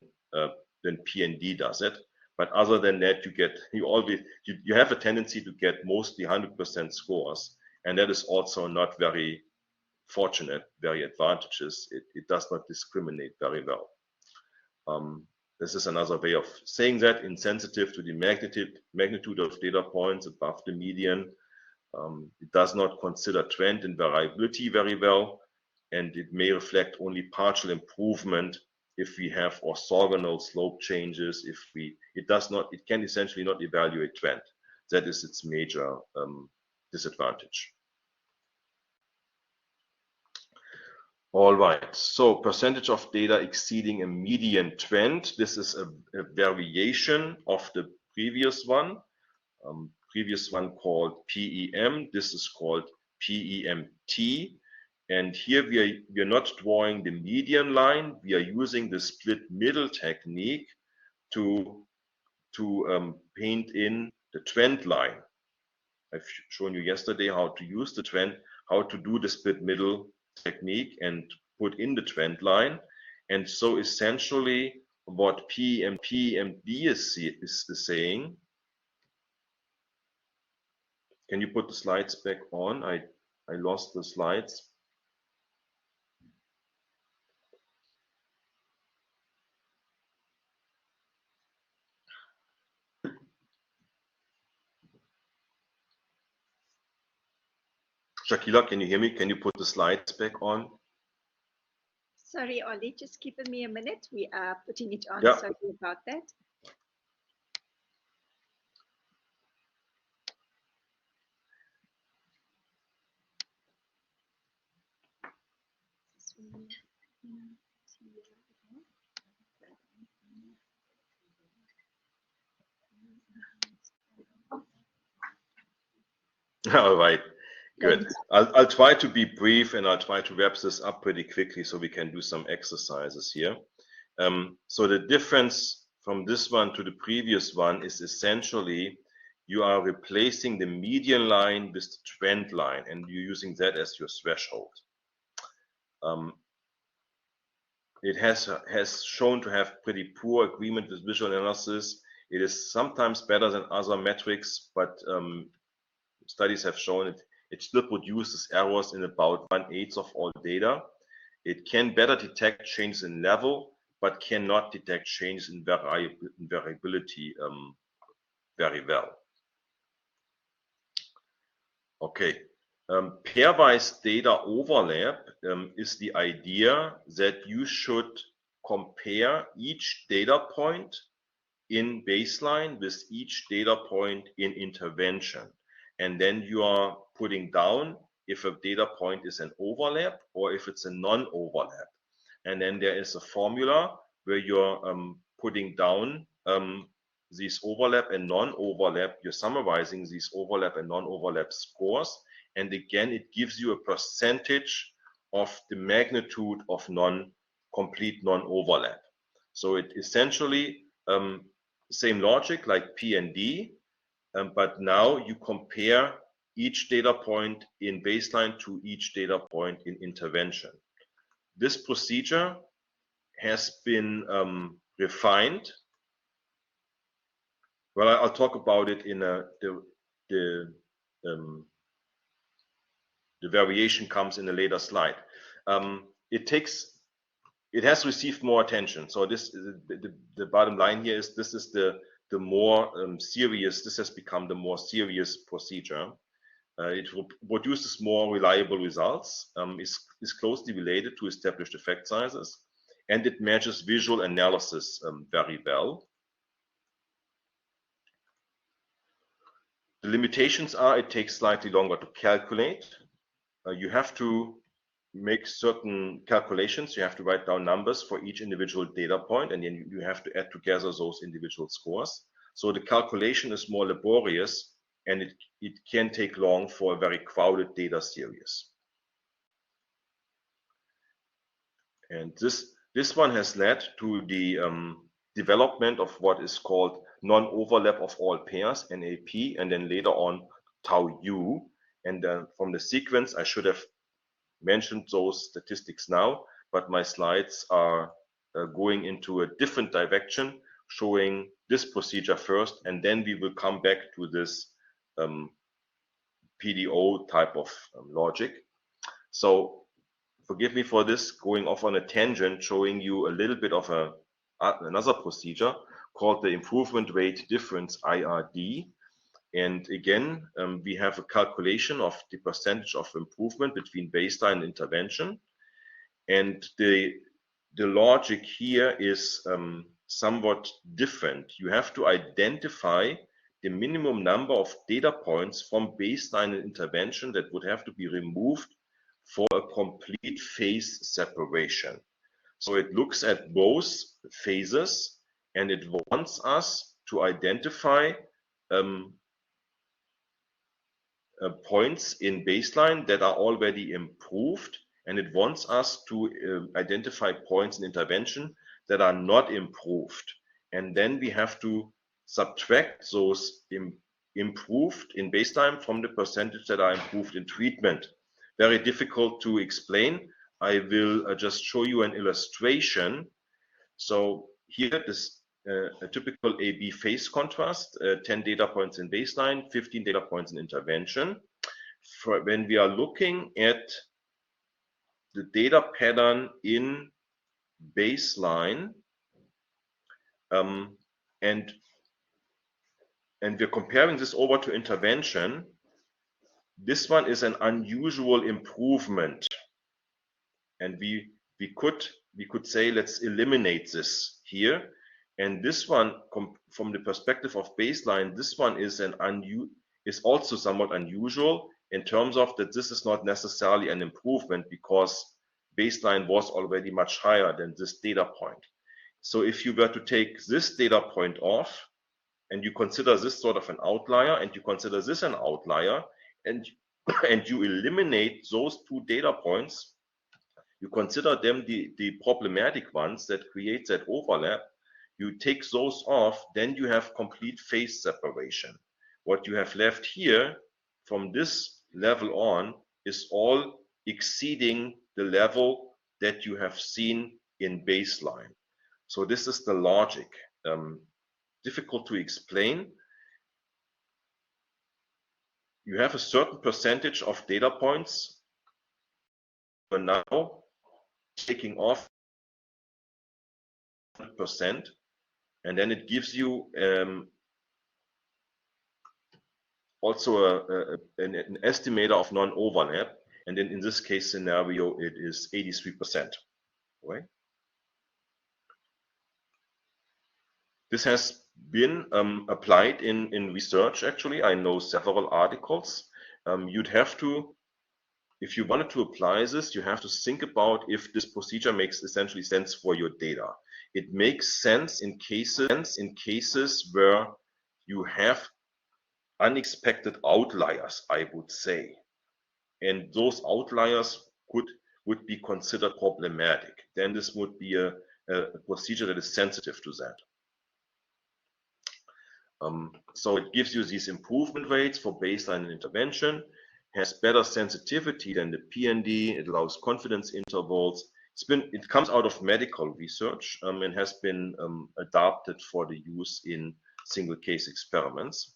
[SPEAKER 1] PND does it. But other than that, you have a tendency to get mostly 100% scores, and that is also not very fortunate, very advantageous. It does not discriminate very well. This is another way of saying that, insensitive to the magnitude of data points above the median. It does not consider trend and variability very well, and it may reflect only partial improvement if we have orthogonal slope changes. It can essentially not evaluate trend. That is its major disadvantage. All right, so percentage of data exceeding a median trend. This is a variation of the previous one. Previous one called PEM. This is called PEMT. And here we are not drawing the median line. We are using the split middle technique to paint in the trend line. I've shown you yesterday how to use the trend, how to do the split middle technique and put in the trend line. And so essentially what PEMD is saying. Can you put the slides back on? I lost the slides. Shakila, can you hear me? Can you put the slides back on?
[SPEAKER 2] Sorry, Ollie, just give me a minute. We are putting it on.
[SPEAKER 1] Yeah.
[SPEAKER 2] Sorry about that.
[SPEAKER 1] All right, good. I'll try to be brief and I'll try to wrap this up pretty quickly so we can do some exercises here. So the difference from this one to the previous one is essentially you are replacing the median line with the trend line and you're using that as your threshold. It has shown to have pretty poor agreement with visual analysis. It is sometimes better than other metrics, but studies have shown it still produces errors in about 1/8 of all data. It can better detect changes in level, but cannot detect changes in variability very well. Okay, pairwise data overlap is the idea that you should compare each data point in baseline with each data point in intervention. And then you are putting down if a data point is an overlap or if it's a non-overlap. And then there is a formula where you're putting down these overlap and non-overlap. You're summarizing these overlap and non-overlap scores. And again, it gives you a percentage of the magnitude of complete non-overlap. So it essentially same logic like PND, but now you compare each data point in baseline to each data point in intervention. This procedure has been refined. Well, I'll talk about it in the variation comes in a later slide. It has received more attention. So this the bottom line here is this is the more serious. This has become the more serious procedure. It produces more reliable results. Is closely related to established effect sizes, and it matches visual analysis very well. The limitations are it takes slightly longer to calculate. You have to make certain calculations. You have to write down numbers for each individual data point, and then you have to add together those individual scores. So the calculation is more laborious, and it can take long for a very crowded data series. And this one has led to the development of what is called non-overlap of all pairs, NAP, and then later on tau u. And from the sequence, I should have mentioned those statistics now, but my slides are going into a different direction, showing this procedure first, and then we will come back to this PDO type of logic. So forgive me for this, going off on a tangent, showing you a little bit of another procedure called the improvement rate difference, IRD. And again, we have a calculation of the percentage of improvement between baseline and intervention. And the logic here is somewhat different. You have to identify the minimum number of data points from baseline and intervention that would have to be removed for a complete phase separation. So it looks at both phases, and it wants us to identify points in baseline that are already improved, and it wants us to identify points in intervention that are not improved. And then we have to subtract those improved in baseline from the percentage that are improved in treatment. Very difficult to explain. I will just show you an illustration. So here, this a typical AB phase contrast, 10 data points in baseline, 15 data points in intervention. When we are looking at the data pattern in baseline, and we're comparing this over to intervention, this one is an unusual improvement, and we could say, let's eliminate this here. And this one, from the perspective of baseline, this one is also somewhat unusual in terms of that this is not necessarily an improvement, because baseline was already much higher than this data point. So if you were to take this data point off, and you consider this sort of an outlier, and you consider this an outlier, and you eliminate those two data points, you consider them the problematic ones that create that overlap, you take those off, then you have complete phase separation. What you have left here from this level on is all exceeding the level that you have seen in baseline. So this is the logic. Difficult to explain. You have a certain percentage of data points, but now taking off 100%, and then it gives you also an estimator of non-overlap, and then in this case scenario it is 83%. Right? This has been applied in research. Actually, I know several articles. You'd have to, if you wanted to apply this, you have to think about if this procedure makes essentially sense for your data. It makes sense in cases where you have unexpected outliers, I would say, and those outliers would be considered problematic. Then this would be a procedure that is sensitive to that. So it gives you these improvement rates for baseline and intervention, has better sensitivity than the PND, it allows confidence intervals. It comes out of medical research and has been adapted for the use in single case experiments.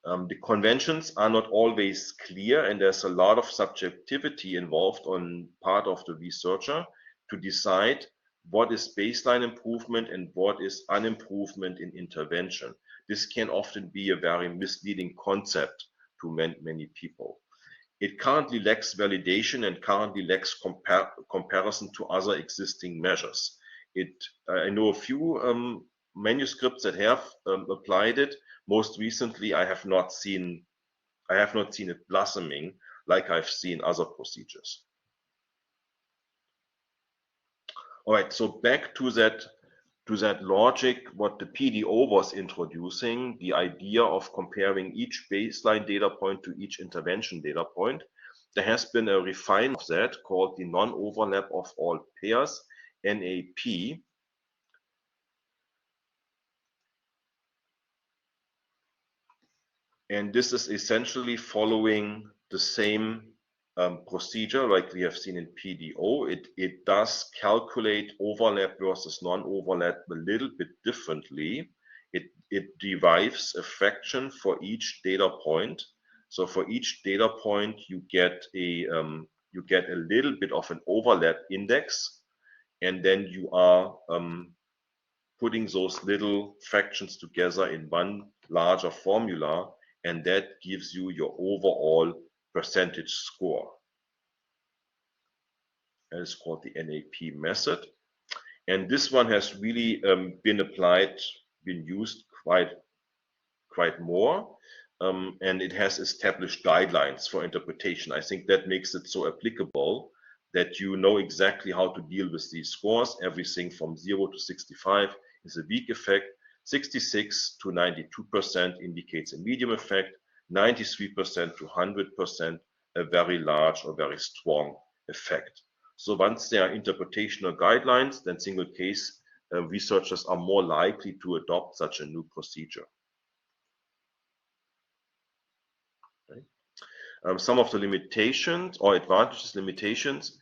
[SPEAKER 1] The conventions are not always clear, and there's a lot of subjectivity involved on part of the researcher to decide what is baseline improvement and what is unimprovement in intervention. This can often be a very misleading concept to many people. It currently lacks validation and currently lacks comparison to other existing measures. I know a few manuscripts that have applied it. Most recently, I have not seen it blossoming. like I've seen other procedures. All right, so back to that logic, what the PDO was introducing, the idea of comparing each baseline data point to each intervention data point. There has been a refinement of that called the non-overlap of all pairs, NAP. And this is essentially following the same procedure like we have seen in PDO. It does calculate overlap versus non-overlap a little bit differently. It derives a fraction for each data point. So for each data point, you get a little bit of an overlap index, and then you are putting those little fractions together in one larger formula, and that gives you your overall percentage score. That is called the NAP method. And this one has really been used quite more, and it has established guidelines for interpretation. I think that makes it so applicable that you know exactly how to deal with these scores. Everything from 0 to 65 is a weak effect. 66 to 92% indicates a medium effect. 93% to 100% a very large or very strong effect. So once there are interpretational guidelines, then single case researchers are more likely to adopt such a new procedure. Some of the limitations or limitations,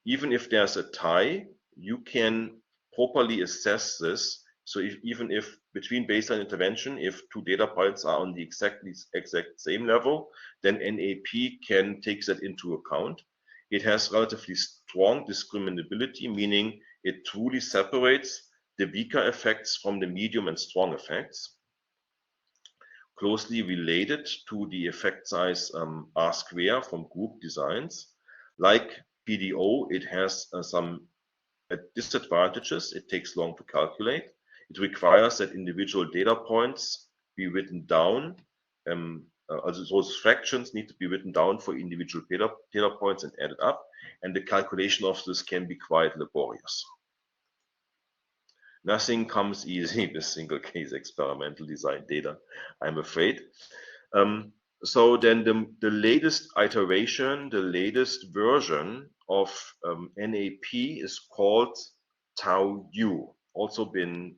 [SPEAKER 1] even if there's a tie, you can properly assess this. So even if between baseline intervention, if two data points are on the exact same level, then NAP can take that into account. It has relatively strong discriminability, meaning it truly separates the weaker effects from the medium and strong effects. Closely related to the effect size R square from group designs. Like PDO, it has some disadvantages. It takes long to calculate. It requires that individual data points be written down. Also those fractions need to be written down for individual data points and added up. And the calculation of this can be quite laborious. Nothing comes easy with single case experimental design data, I'm afraid. So then the latest iteration, the latest version of NAP is called tau U, also been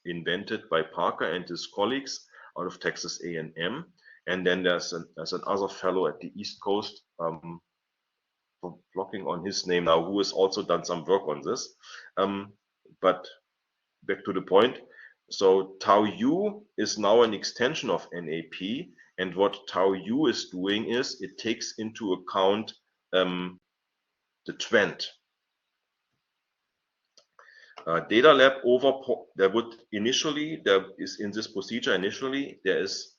[SPEAKER 1] invented by Parker and his colleagues out of Texas A&M. And then there's another fellow at the East Coast, blocking on his name now, who has also done some work on this. But back to the point. So tau U is now an extension of NAP, and what tau U is doing is it takes into account the trend. Data lab there is in this procedure there is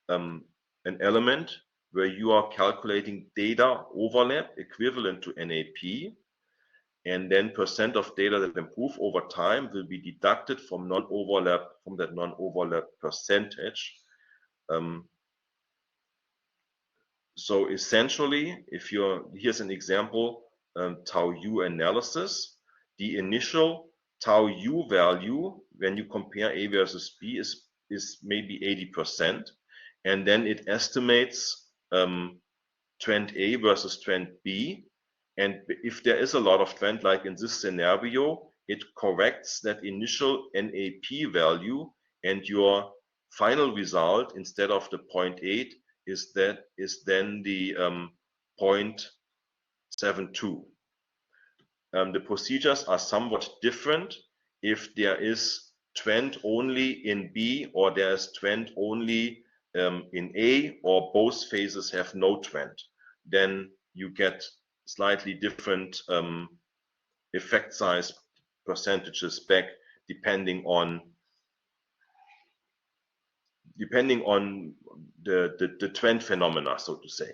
[SPEAKER 1] an element where you are calculating data overlap equivalent to NAP, and then percent of data that improve over time will be deducted from that non-overlap percentage. So essentially, here's an example, tau U analysis. The initial tau U value, when you compare A versus B, is maybe 80%, and then it estimates trend A versus trend B. And if there is a lot of trend, like in this scenario, it corrects that initial NAP value, and your final result, instead of the 0.8, is then the 0.72. The procedures are somewhat different if there is trend only in B, or there is trend only in A, or both phases have no trend. Then you get slightly different effect size percentages back depending on the trend phenomena, so to say.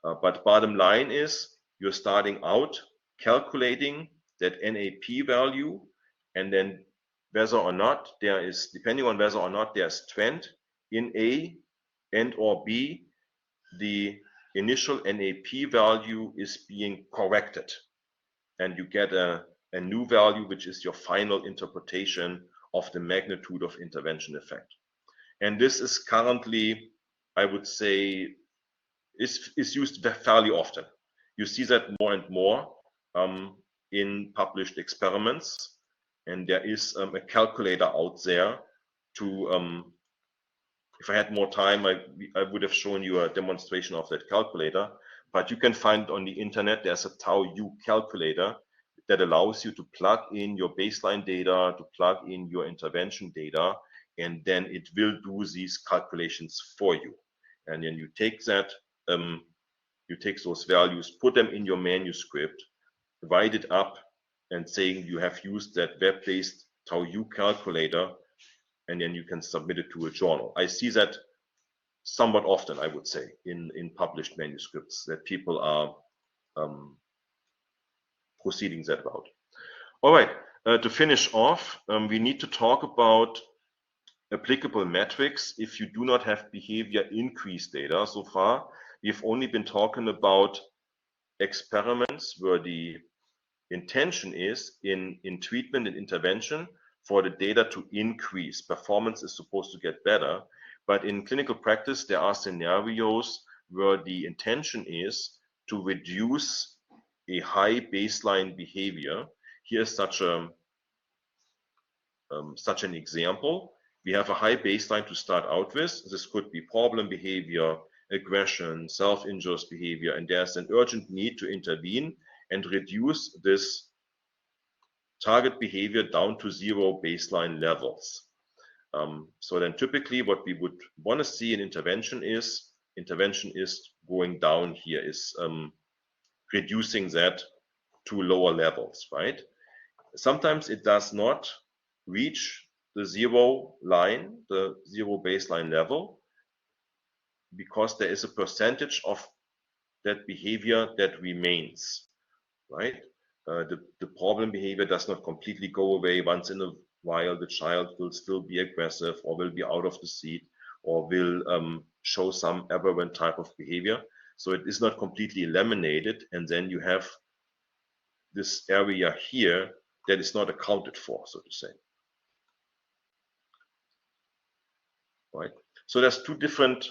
[SPEAKER 1] But bottom line is you're starting out calculating that NAP value, and then whether or not depending on whether or not there's trend in A and or B, the initial NAP value is being corrected, and you get a new value, which is your final interpretation of the magnitude of intervention effect. And this is currently, I would say, is used fairly often. You see that more and more in published experiments, and there is a calculator out there to, if I had more time, I would have shown you a demonstration of that calculator, but you can find on the internet, there's a tau U calculator that allows you to plug in your baseline data, to plug in your intervention data, and then it will do these calculations for you. And then you take that, you take those values, put them in your manuscript, write it up, and saying you have used that web-based tau U calculator, and then you can submit it to a journal. I see that somewhat often, I would say, in published manuscripts, that people are proceeding that route. All right, to finish off, we need to talk about applicable metrics if you do not have behavior increase data. So far, we've only been talking about experiments where the intention is in treatment and intervention for the data to increase. Performance is supposed to get better, but in clinical practice, there are scenarios where the intention is to reduce a high baseline behavior. Here's such an example. We have a high baseline to start out with. This could be problem behavior, aggression, self-injurious behavior, and there's an urgent need to intervene and reduce this target behavior down to 0 baseline levels. So then typically what we would want to see in intervention is going down here, is reducing that to lower levels, right? Sometimes it does not reach the 0 line, the 0 baseline level, because there is a percentage of that behavior that remains, right? The problem behavior does not completely go away. Once in a while, the child will still be aggressive, or will be out of the seat, or will show some aberrant type of behavior. So it is not completely eliminated, and then you have this area here that is not accounted for, so to say. Right? So there's two different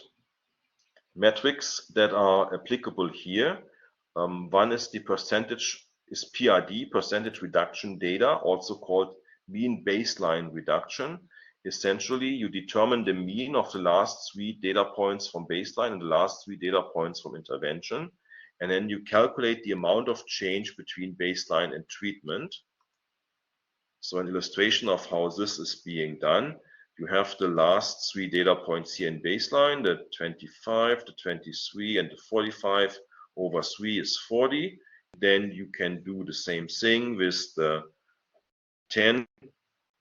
[SPEAKER 1] metrics that are applicable here. One is the percentage, is PRD, percentage reduction data, also called mean baseline reduction. Essentially, you determine the mean of the last 3 data points from baseline and the last 3 data points from intervention, and then you calculate the amount of change between baseline and treatment. So an illustration of how this is being done: you have the last 3 data points here in baseline, the 25, the 23, and the 45 over 3 is 40. Then you can do the same thing with the 10,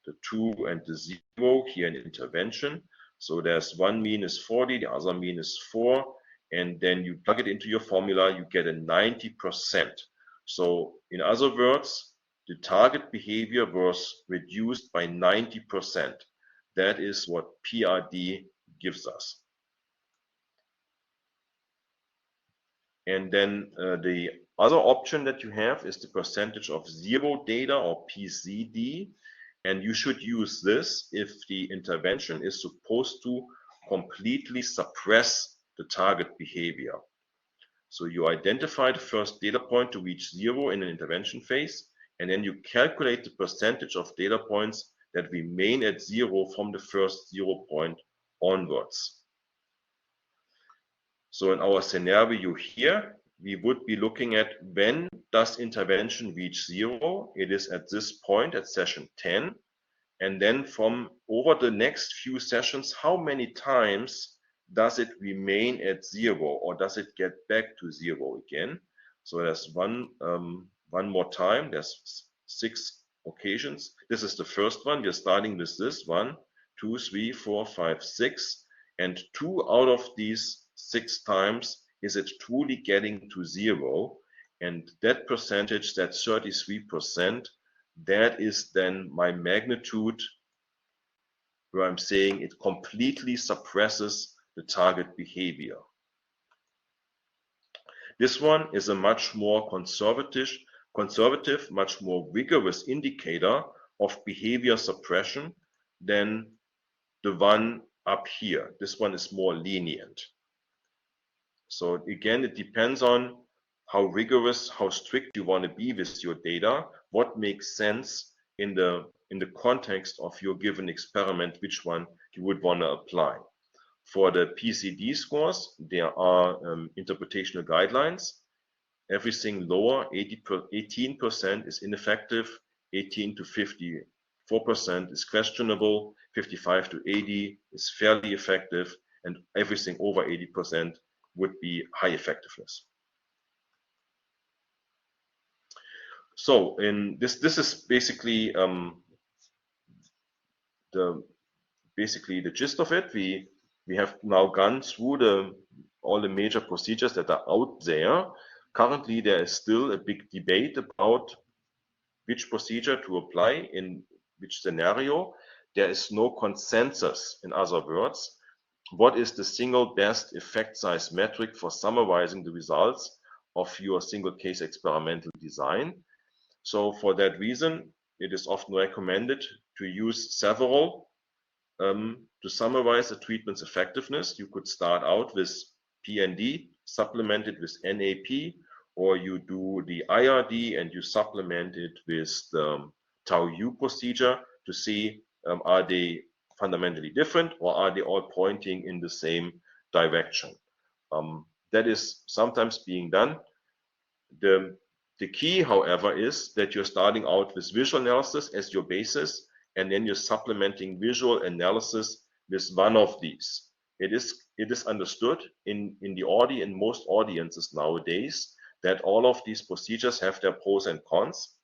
[SPEAKER 1] the 2, and the 0 here in intervention. So there's one mean is 40, the other mean is 4, and then you plug it into your formula, you get a 90%. So in other words, the target behavior was reduced by 90%. That is what PRD gives us. And then the other option that you have is the percentage of 0 data, or PZD. And you should use this if the intervention is supposed to completely suppress the target behavior. So you identify the first data point to reach 0 in an intervention phase, and then you calculate the percentage of data points that remain at 0 from the first 0 point onwards. So in our scenario here, we would be looking at when does intervention reach 0? It is at this point at session 10. And then from over the next few sessions, how many times does it remain at 0, or does it get back to 0 again? So there's one more time. There's 6 occasions. This is the first one. We're starting with this 1, 2, 3, 4, 5, 6. And 2 out of these 6 times is it truly getting to 0. And that percentage, that 33%, that is then my magnitude where I'm saying it completely suppresses the target behavior. This one is a much more conservative, much more rigorous indicator of behavior suppression than the one up here. This one is more lenient. So again, it depends on how rigorous, how strict you want to be with your data, what makes sense in the context of your given experiment, which one you would want to apply. For the PCD scores, there are interpretational guidelines. Everything lower, 18% is ineffective, 18 to 54% is questionable, 55 to 80 is fairly effective, and everything over 80% would be high effectiveness. So in this is basically the gist of it. We have now gone through all the major procedures that are out there. Currently, there is still a big debate about which procedure to apply in which scenario. There is no consensus, in other words. What is the single best effect size metric for summarizing the results of your single case experimental design? So for that reason, it is often recommended to use several to summarize a treatment's effectiveness. You could start out with PND, supplement it with NAP, or you do the IRD and you supplement it with the tau-U procedure to see are they fundamentally different or are they all pointing in the same direction. That is sometimes being done. The key, however, is that you're starting out with visual analysis as your basis, and then you're supplementing visual analysis with one of these. It is understood in most audiences nowadays that all of these procedures have their pros and cons,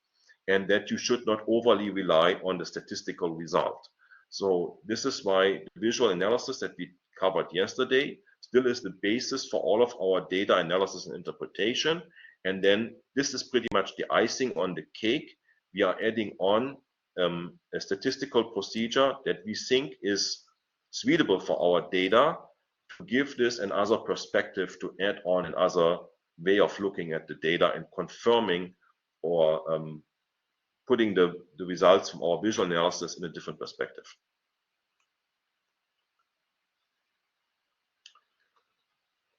[SPEAKER 1] and that you should not overly rely on the statistical result. So this is why the visual analysis that we covered yesterday still is the basis for all of our data analysis and interpretation. And then this is pretty much the icing on the cake. We are adding on a statistical procedure that we think is suitable for our data to give this another perspective, to add on another way of looking at the data and confirming or putting the results from our visual analysis in a different perspective.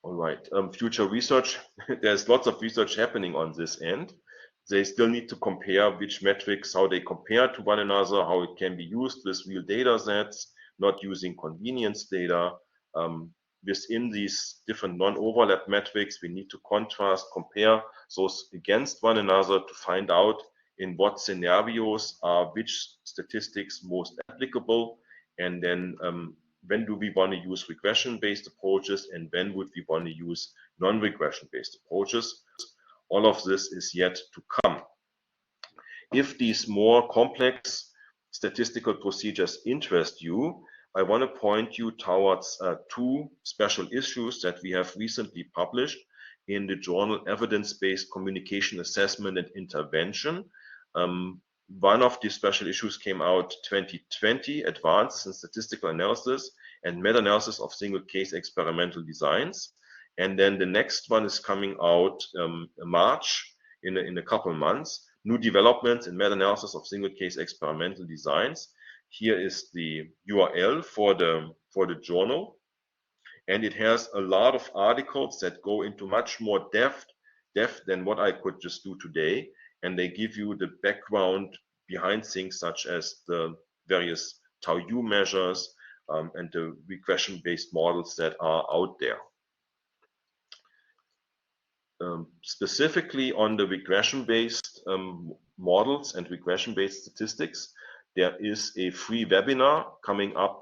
[SPEAKER 1] All right, future research. There's lots of research happening on this end. They still need to compare which metrics, how they compare to one another, how it can be used with real data sets, not using convenience data. Within these different non-overlap metrics, we need to contrast, compare those against one another to find out in what scenarios are which statistics most applicable, and then when do we want to use regression-based approaches and when would we want to use non-regression-based approaches. All of this is yet to come. If these more complex statistical procedures interest you, I want to point you towards two special issues that we have recently published in the journal Evidence-Based Communication Assessment and Intervention. One of these special issues came out 2020, Advanced in Statistical Analysis and Meta-Analysis of Single Case Experimental Designs. And then the next one is coming out March, in a couple of months, New Developments in Meta-Analysis of Single Case Experimental Designs. Here is the URL for the journal, and it has a lot of articles that go into much more depth than what I could just do today, and they give you the background behind things such as the various tau-U measures and the regression-based models that are out there. Specifically on the regression-based models and regression-based statistics, there is a free webinar coming up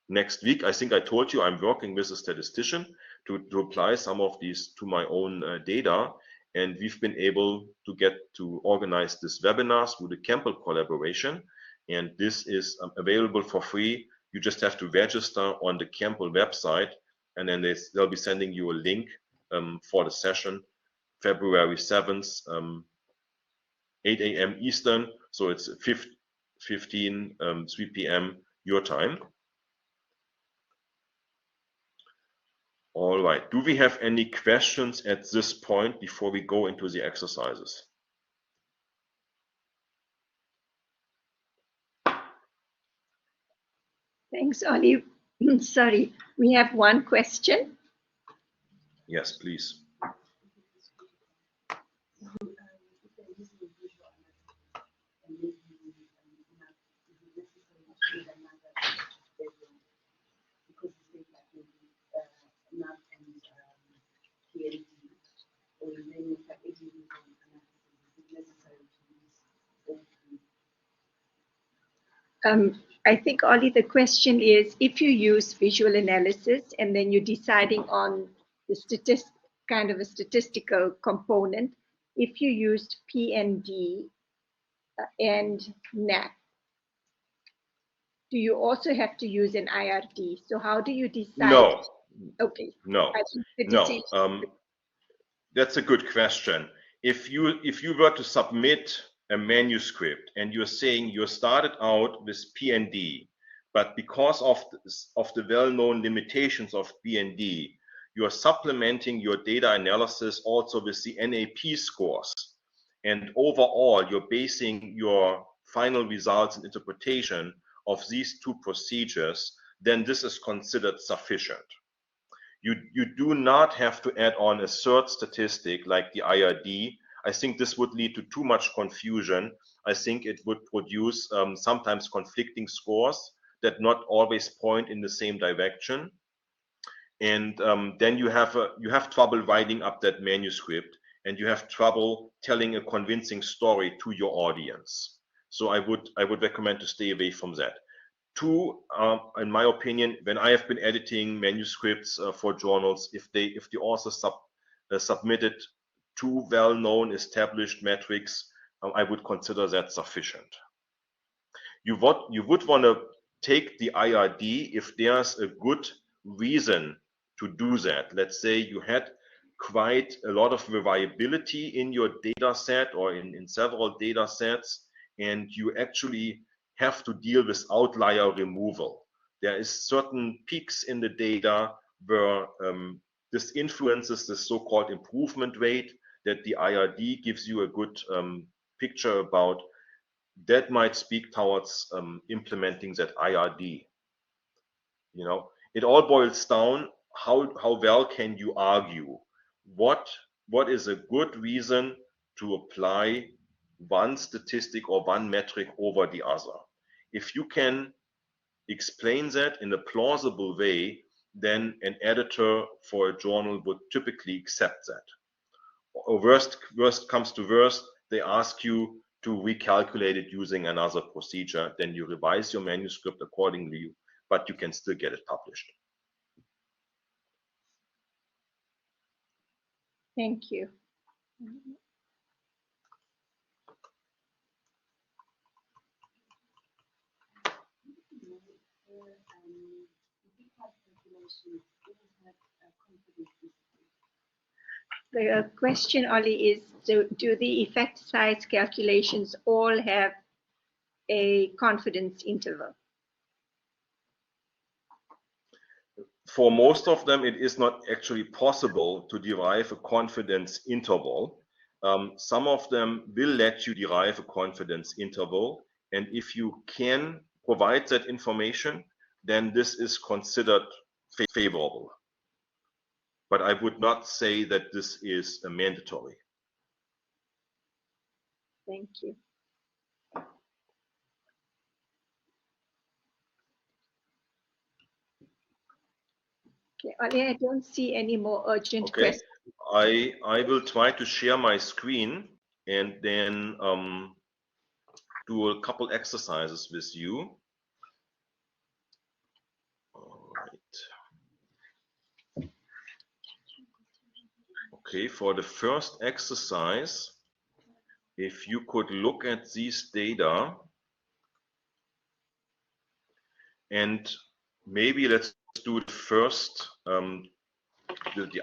[SPEAKER 1] next week. I think I told you I'm working with a statistician to apply some of these to my own data, and we've been able to organize this webinar through the Campbell collaboration, and this is available for free. You just have to register on the Campbell website, and then they'll be sending you a link for the session, February 7th, 8 a.m. Eastern, so it's 3 p.m. your time. All right. Do we have any questions at this point before we go into the exercises?
[SPEAKER 2] Thanks, Ollie. Sorry, we have one question.
[SPEAKER 1] Yes, please.
[SPEAKER 2] I think, Ollie, the question is, if you use visual analysis and then you're deciding on the kind of a statistical component, if you used PND and NAP, do you also have to use an IRD? So how do you decide?
[SPEAKER 1] No.
[SPEAKER 2] Okay.
[SPEAKER 1] No.
[SPEAKER 2] I think the
[SPEAKER 1] No.
[SPEAKER 2] decision.
[SPEAKER 1] That's a good question. If you were to submit a manuscript and you're saying you started out with PND, but because of the well-known limitations of PND, you are supplementing your data analysis also with the NAP scores, and overall you're basing your final results and interpretation of these two procedures, then this is considered sufficient. You do not have to add on a third statistic like the IRD. I think this would lead to too much confusion. I think it would produce sometimes conflicting scores that not always point in the same direction. And then you have trouble writing up that manuscript, and you have trouble telling a convincing story to your audience. So I would recommend to stay away from that. Two, in my opinion, when I have been editing manuscripts for journals, if the author submitted two well-known established metrics, I would consider that sufficient. You would want to take the IRD if there's a good reason to do that. Let's say you had quite a lot of variability in your data set or in several data sets, and you actually have to deal with outlier removal. There is certain peaks in the data where this influences the so-called improvement rate that the IRD gives you a good picture about. That might speak towards implementing that IRD. You know, it all boils down how well can you argue? What is a good reason to apply one statistic or one metric over the other? If you can explain that in a plausible way, then an editor for a journal would typically accept that. Or worst comes to worst, they ask you to recalculate it using another procedure. Then you revise your manuscript accordingly, but you can still get it published.
[SPEAKER 2] Thank you. The question, Ollie, is do the effect size calculations all have a confidence interval?
[SPEAKER 1] For most of them, it is not actually possible to derive a confidence interval. Some of them will let you derive a confidence interval, and if you can provide that information, then this is considered favorable. But I would not say that this is mandatory.
[SPEAKER 2] Thank you. Okay, Ollie, I don't see any more urgent questions.
[SPEAKER 1] I will try to share my screen and then do a couple exercises with you. All right. Okay, for the first exercise, if you could look at these data and maybe let's do the first, the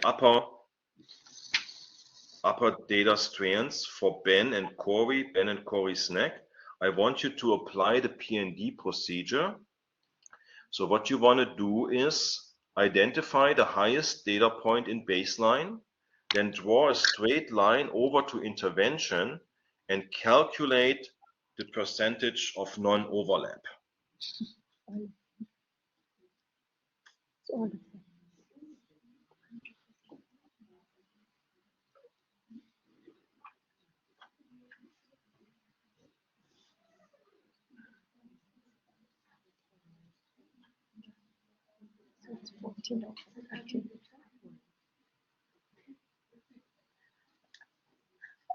[SPEAKER 1] upper data strands for Ben and Corey Snack. I want you to apply the PND procedure. So what you want to do is identify the highest data point in baseline, then draw a straight line over to intervention and calculate the percentage of non-overlap.
[SPEAKER 2] All of them. So it's 14 of them. Okay.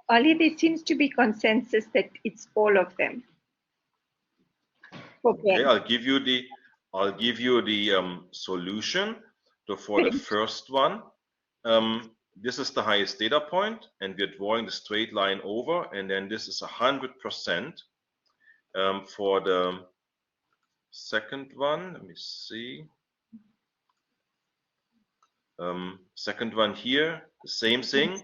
[SPEAKER 2] Ollie, there seems to be consensus that it's all of them. For Ben.
[SPEAKER 1] Okay, I'll give you the solution. So for the first one, this is the highest data point, and we're drawing the straight line over, and then this is 100%. For the second one, let me see. Second one here, the same thing.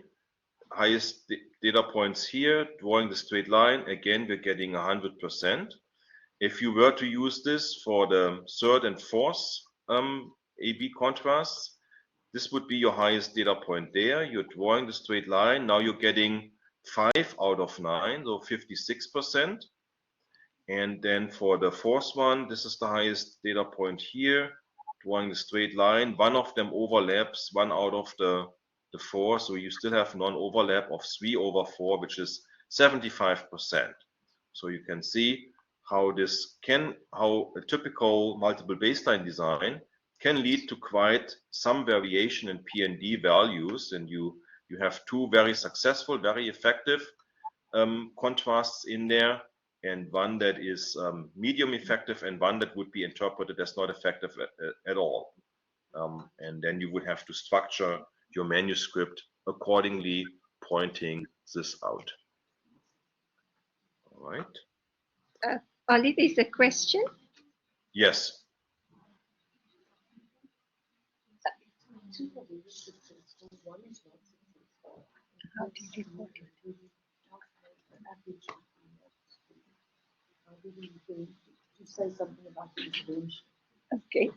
[SPEAKER 1] Highest data points here, drawing the straight line. Again, we're getting 100%. If you were to use this for the third and fourth AB contrasts, this would be your highest data point there. You're drawing the straight line. Now you're getting 5 out of 9, so 56%. And then for the fourth one, this is the highest data point here, drawing the straight line. One of them overlaps, 1 out of the 4, so you still have non-overlap of 3 over 4, which is 75%. So you can see how a typical multiple baseline design can lead to quite some variation in P&D values, and you have two very successful, very effective contrasts in there, and one that is medium effective and one that would be interpreted as not effective at all. And then you would have to structure your manuscript accordingly, pointing this out. All right.
[SPEAKER 2] Ollie, there's a question.
[SPEAKER 1] Yes.
[SPEAKER 2] How do you report it?
[SPEAKER 3] Say something about the intervention.
[SPEAKER 2] Okay.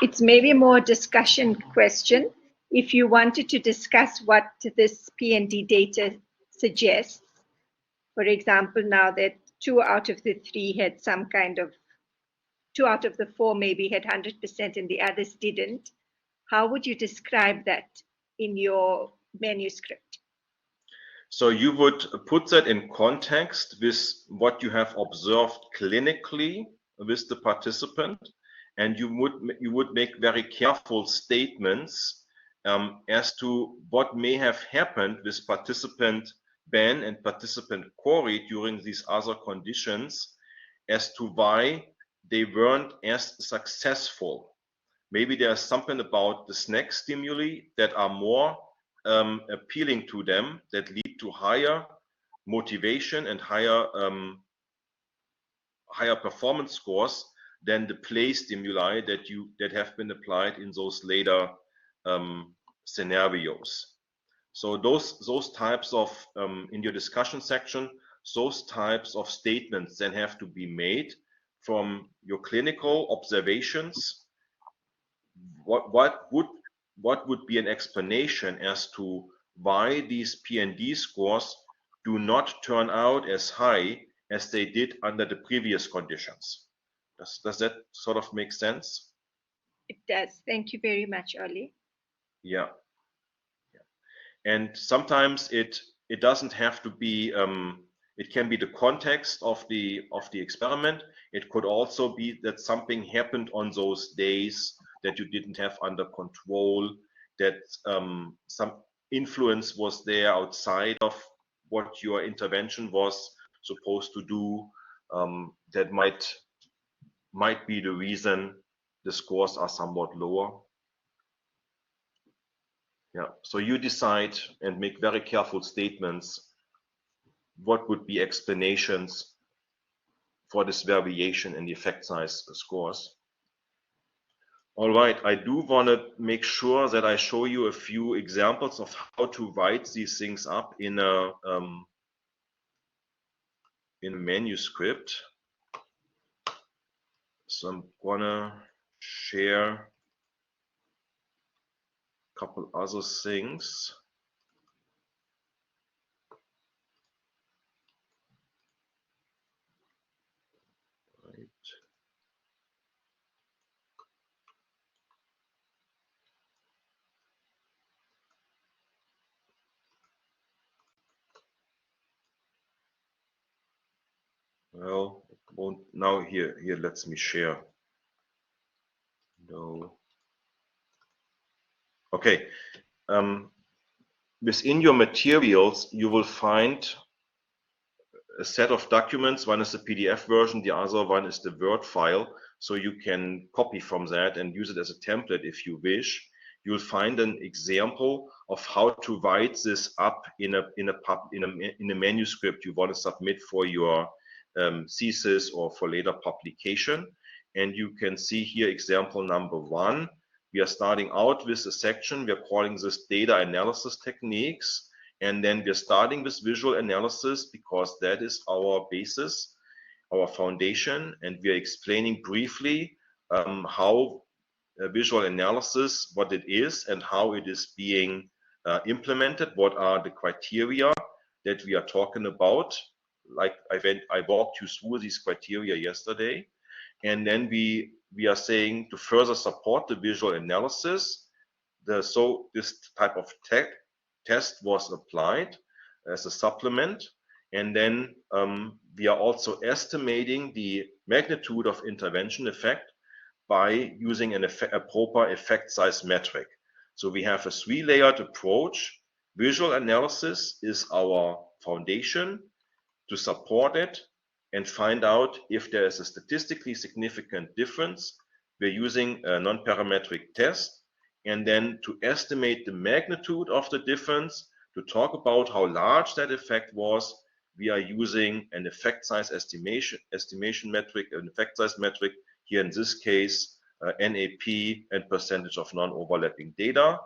[SPEAKER 2] It's maybe a more discussion question. If you wanted to discuss what this P&D data suggests, for example, now that 2 out of the 3 had some kind of, 2 out of the 4 maybe had 100% and the others didn't, how would you describe that in your manuscript?
[SPEAKER 1] So you would put that in context with what you have observed clinically with the participant, and you would make very careful statements as to what may have happened with participant Ben and participant Corey during these other conditions as to why they weren't as successful. Maybe there's something about the snack stimuli that are more appealing to them, that lead to higher motivation and higher performance scores than the play stimuli that have been applied in those later scenarios. So those types of in your discussion section, those types of statements then have to be made from your clinical observations. What would be an explanation as to why these P&D scores do not turn out as high as they did under the previous conditions? Does that sort of make sense?
[SPEAKER 2] It does. Thank you very much, Ollie.
[SPEAKER 1] Yeah. And sometimes it doesn't have to be, it can be the context of the experiment. It could also be that something happened on those days that you didn't have under control, that some influence was there outside of what your intervention was supposed to do, that might be the reason the scores are somewhat lower. Yeah, so you decide and make very careful statements. What would be explanations for this variation in the effect size scores? All right, I do want to make sure that I show you a few examples of how to write these things up in a manuscript. So I'm gonna share a couple other things. Right. Well, it won't now. Here lets me share. No. Okay. Within your materials, you will find a set of documents. One is the PDF version, the other one is the Word file. So you can copy from that and use it as a template if you wish. You'll find an example of how to write this up in a manuscript you want to submit for your thesis or for later publication. And you can see here example number 1. We are starting out with a section. We are calling this data analysis techniques. And then we're starting with visual analysis because that is our basis, our foundation. And we are explaining briefly how visual analysis, what it is and how it is being implemented. What are the criteria that we are talking about? Like I walked you through these criteria yesterday. And then we are saying to further support the visual analysis, this type of test was applied as a supplement. And then we are also estimating the magnitude of intervention effect by using a proper effect size metric. So we have a 3-layered approach. Visual analysis is our foundation to support it and find out if there is a statistically significant difference. We're using a non-parametric test, and then to estimate the magnitude of the difference, to talk about how large that effect was, we are using an effect size estimation metric, an effect size metric, here in this case, NAP and percentage of non-overlapping data.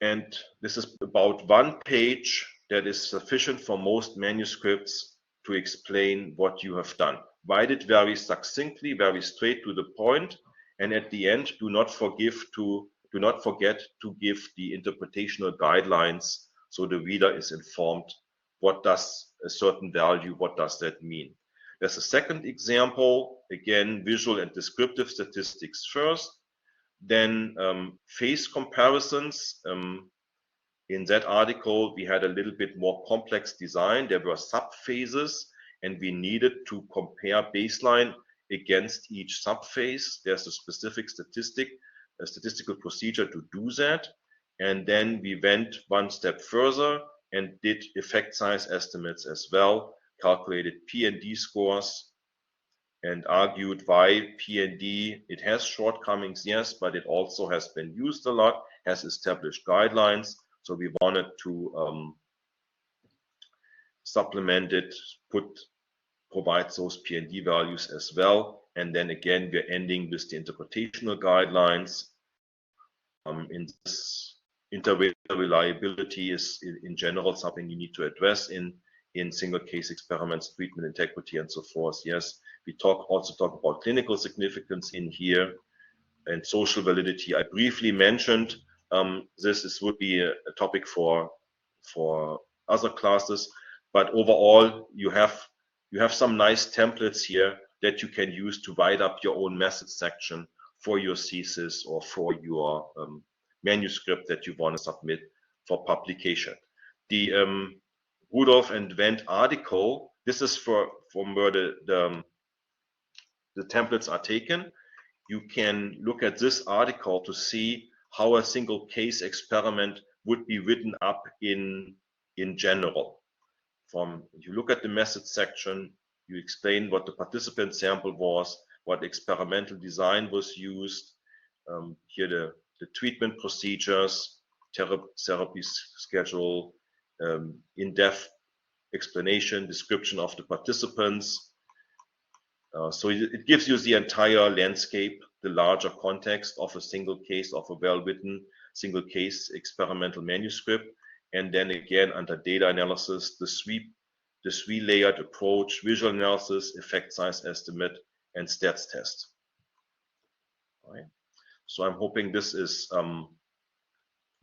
[SPEAKER 1] And this is about 1 page that is sufficient for most manuscripts to explain what you have done. Write it very succinctly, very straight to the point, and at the end, do not forget to give the interpretational guidelines so the reader is informed what does a certain value, what does that mean. There's a second example, again, visual and descriptive statistics first, then phase comparisons. In that article, we had a little bit more complex design. There were subphases, and we needed to compare baseline against each subphase. There's a specific statistical procedure to do that. And then we went one step further and did effect size estimates as well, calculated P&D scores, and argued why P&D, it has shortcomings, yes, but it also has been used a lot, has established guidelines. So we wanted to supplement it, provide those P&D values as well. And then again, we're ending with the interpretational guidelines. In this, interreliability is in general something you need to address in single case experiments, treatment integrity, and so forth. Yes, we also talk about clinical significance in here and social validity. I briefly mentioned this would be a topic for other classes, but overall you have some nice templates here that you can use to write up your own method section for your thesis or for your manuscript that you want to submit for publication. The Rudolph and Wendt article, this is from where the templates are taken. You can look at this article to see how a single case experiment would be written up in general. You look at the method section, you explain what the participant sample was, what experimental design was used, here the treatment procedures, therapy schedule, in-depth explanation, description of the participants. So it gives you the entire landscape, the larger context of a single case, of a well-written single case experimental manuscript. And then again, under data analysis, the 3-layered approach, visual analysis, effect size estimate, and stats test. Right. So I'm hoping this is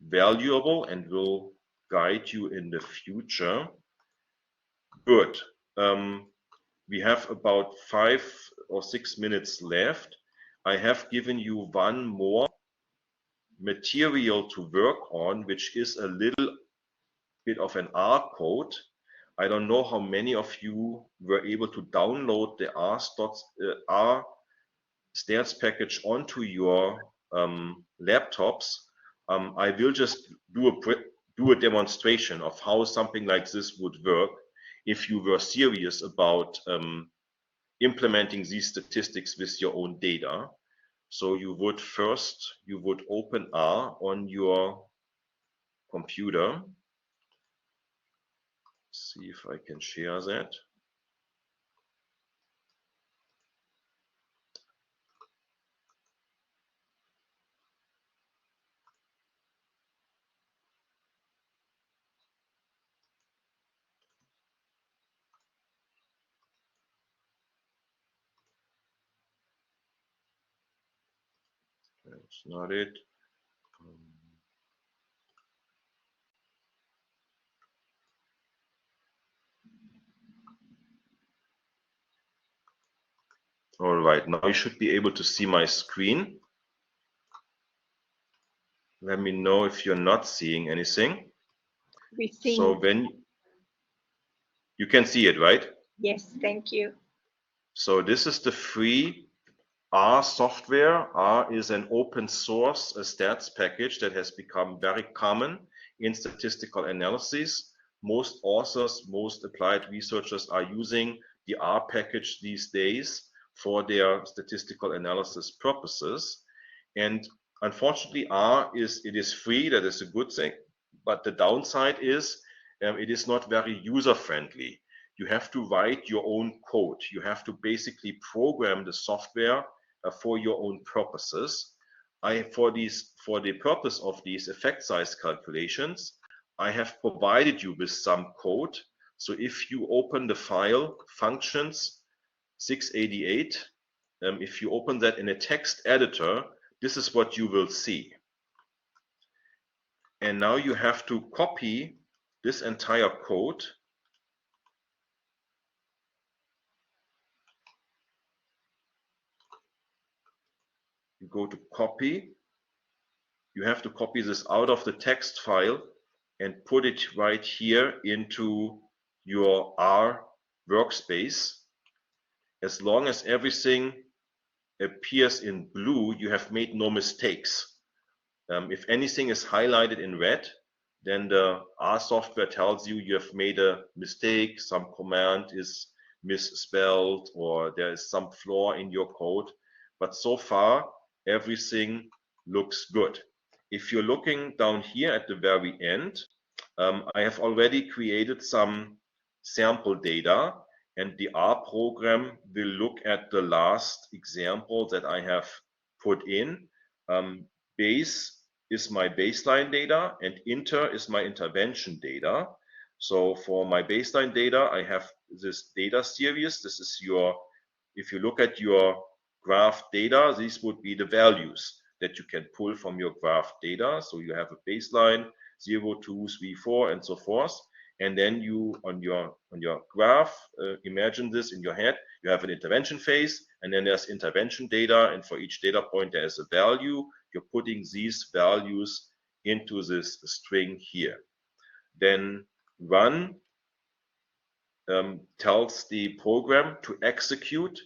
[SPEAKER 1] valuable and will guide you in the future. Good. We have about 5 or 6 minutes left. I have given you one more material to work on, which is a little bit of an R code. I don't know how many of you were able to download the R stats package onto your laptops. I will just do a demonstration of how something like this would work if you were serious about implementing these statistics with your own data. So you would open R on your computer. See if I can share that. That's not it. All right, now you should be able to see my screen. Let me know if you're not seeing anything.
[SPEAKER 2] We're seeing.
[SPEAKER 1] So when you can see it, right?
[SPEAKER 2] Yes, thank you.
[SPEAKER 1] So this is the free R software. R is an open source stats package that has become very common in statistical analysis. Most authors, most applied researchers are using the R package these days for their statistical analysis purposes. And unfortunately, it is free. That is a good thing. But the downside is it is not very user friendly. You have to write your own code. You have to basically program the software for your own purposes. For the purpose of these effect size calculations, I have provided you with some code. So if you open the file functions 688, if you open that in a text editor, this is what you will see. And now you have to copy this entire code. You go to copy. You have to copy this out of the text file and put it right here into your R workspace. As long as everything appears in blue, you have made no mistakes. If anything is highlighted in red, then the R software tells you you have made a mistake, some command is misspelled, or there is some flaw in your code. But so far, everything looks good. If you're looking down here at the very end, I have already created some sample data, and the R program will look at the last example that I have put in. Base is my baseline data and inter is my intervention data. So for my baseline data, I have this data series. This is if you look at your graph data, these would be the values that you can pull from your graph data. So you have a baseline, 0, 2, 3, 4, and so forth. And then you, on your graph, imagine this in your head, you have an intervention phase, and then there's intervention data, and for each data point there is a value. You're putting these values into this string here. Then run tells the program to execute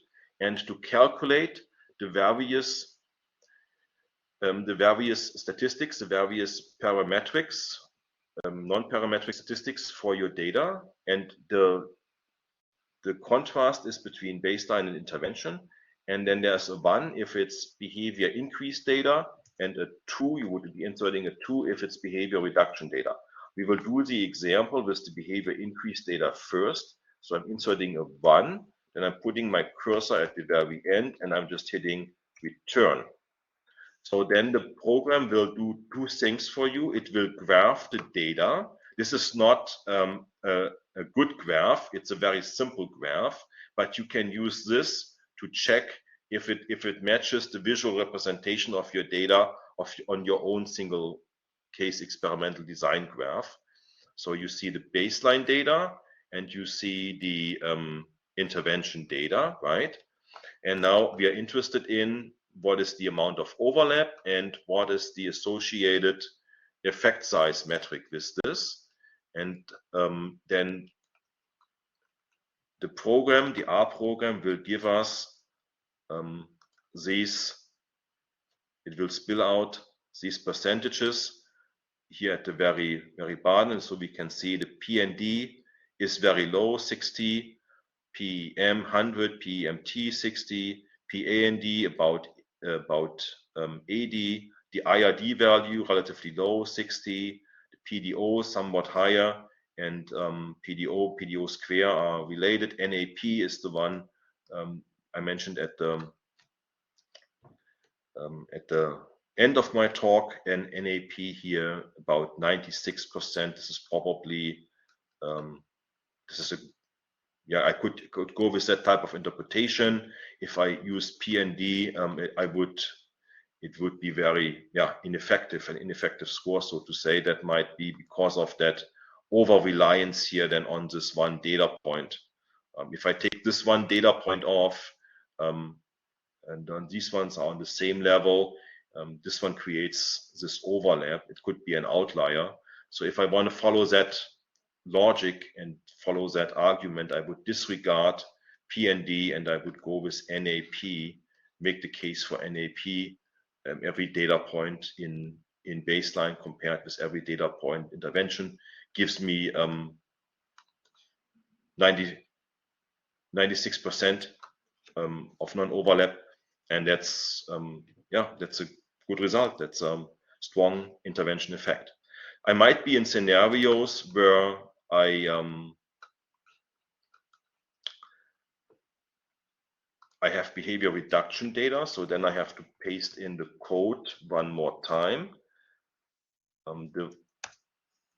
[SPEAKER 1] and to calculate the various statistics, the various parametrics, non-parametric statistics for your data, and the contrast is between baseline and intervention. And then there's a 1 if it's behavior increase data, and a 2, you would be inserting a 2 if it's behavior reduction data. We will do the example with the behavior increase data first. So I'm inserting a 1, then I'm putting my cursor at the very end, and I'm just hitting return. So then the program will do two things for you. It will graph the data. This is not a good graph. It's a very simple graph, but you can use this to check if it matches the visual representation of your data on your own single case experimental design graph. So you see the baseline data and you see the intervention data, right? And now we are interested in what is the amount of overlap and what is the associated effect size metric with this. And then the program, the R program, will give us these, it will spill out these percentages here at the very bottom. So we can see the PND is very low, 60, PM 100, PMT 60, PAND about 80, the IRD value relatively low, 60, the PDO somewhat higher, and PDO square are related. NAP is the one I mentioned at the end of my talk, and NAP here about 96%. This is probably I could go with that type of interpretation. If I use PND, it would be very ineffective, an ineffective score, so to say. That might be because of that over reliance here then on this one data point. If I take this one data point off, and then these ones are on the same level, this one creates this overlap. It could be an outlier. So if I want to follow that logic and follow that argument, I would disregard PND and I would go with NAP, make the case for NAP, every data point in baseline compared with every data point intervention gives me 96% of non-overlap, and that's that's a good result. That's a strong intervention effect. I might be in scenarios where I have behavior reduction data, so then I have to paste in the code one more time.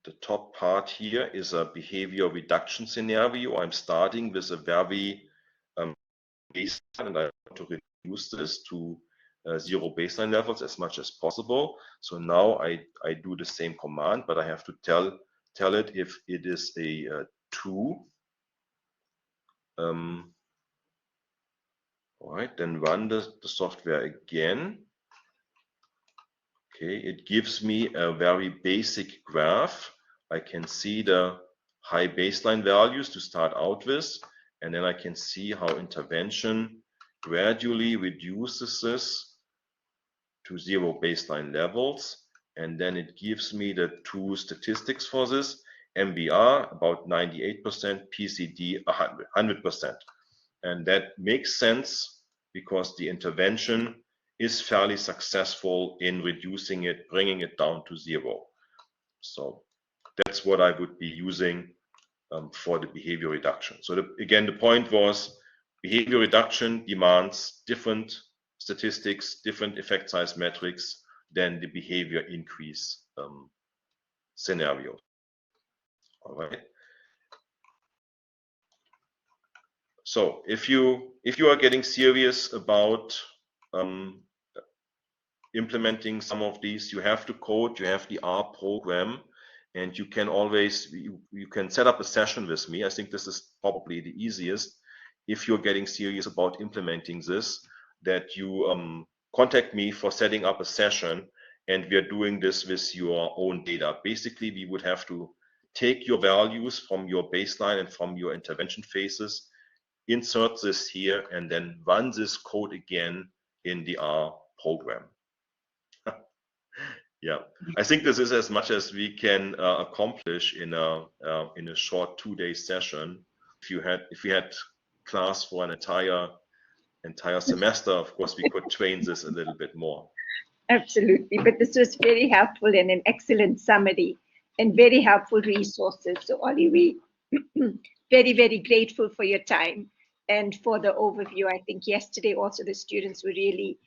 [SPEAKER 1] The top part here is a behavior reduction scenario. I'm starting with a very baseline, and I want to reduce this to 0 baseline levels as much as possible. So now I do the same command, but I have to tell it if it is a 2. All right, then run the software again. Okay, it gives me a very basic graph. I can see the high baseline values to start out with, and then I can see how intervention gradually reduces this to 0 baseline levels. And then it gives me the 2 statistics for this: MBR about 98%, PCD 100%. And that makes sense because the intervention is fairly successful in reducing it, bringing it down to 0. So that's what I would be using for the behavior reduction. So again, the point was behavior reduction demands different statistics, different effect size metrics than the behavior increase scenario. All right. So if you are getting serious about implementing some of these, you have to code, you have the R program, and you can always you can set up a session with me. I think this is probably the easiest. If you're getting serious about implementing this, that you contact me for setting up a session, and we are doing this with your own data. Basically, we would have to take your values from your baseline and from your intervention phases, insert this here, and then run this code again in the R program. Yeah, I think this is as much as we can accomplish in a short 2-day session. If we had class for an entire semester, of course, we could train this a little bit more.
[SPEAKER 2] Absolutely, but this was very helpful and an excellent summary and very helpful resources. So Ollie, we very, very grateful for your time and for the overview. I think yesterday also the students were really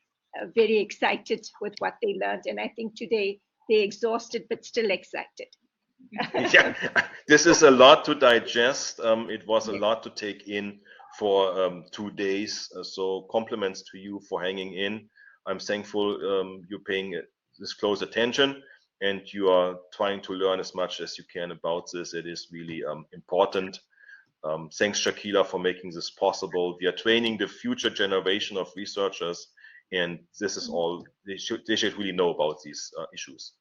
[SPEAKER 2] very excited with what they learned, and I think today they're exhausted but still excited.
[SPEAKER 1] Yeah, this is a lot to digest. It was a lot to take in for 2 days. So compliments to you for hanging in. I'm thankful you're paying this close attention and you are trying to learn as much as you can about this. It is really important. Thanks, Shakila, for making this possible. We are training the future generation of researchers, and this is all they should really know about these issues.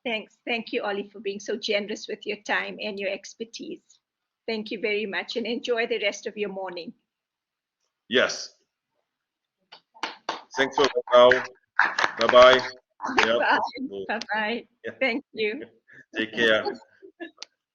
[SPEAKER 2] Thanks. Thank you, Ollie, for being so generous with your time and your expertise. Thank you very much, and enjoy the rest of your morning.
[SPEAKER 1] Yes. Thanks for now. Bye-bye.
[SPEAKER 2] Bye. Bye-bye.
[SPEAKER 1] Yeah.
[SPEAKER 2] Thank you.
[SPEAKER 1] Take care.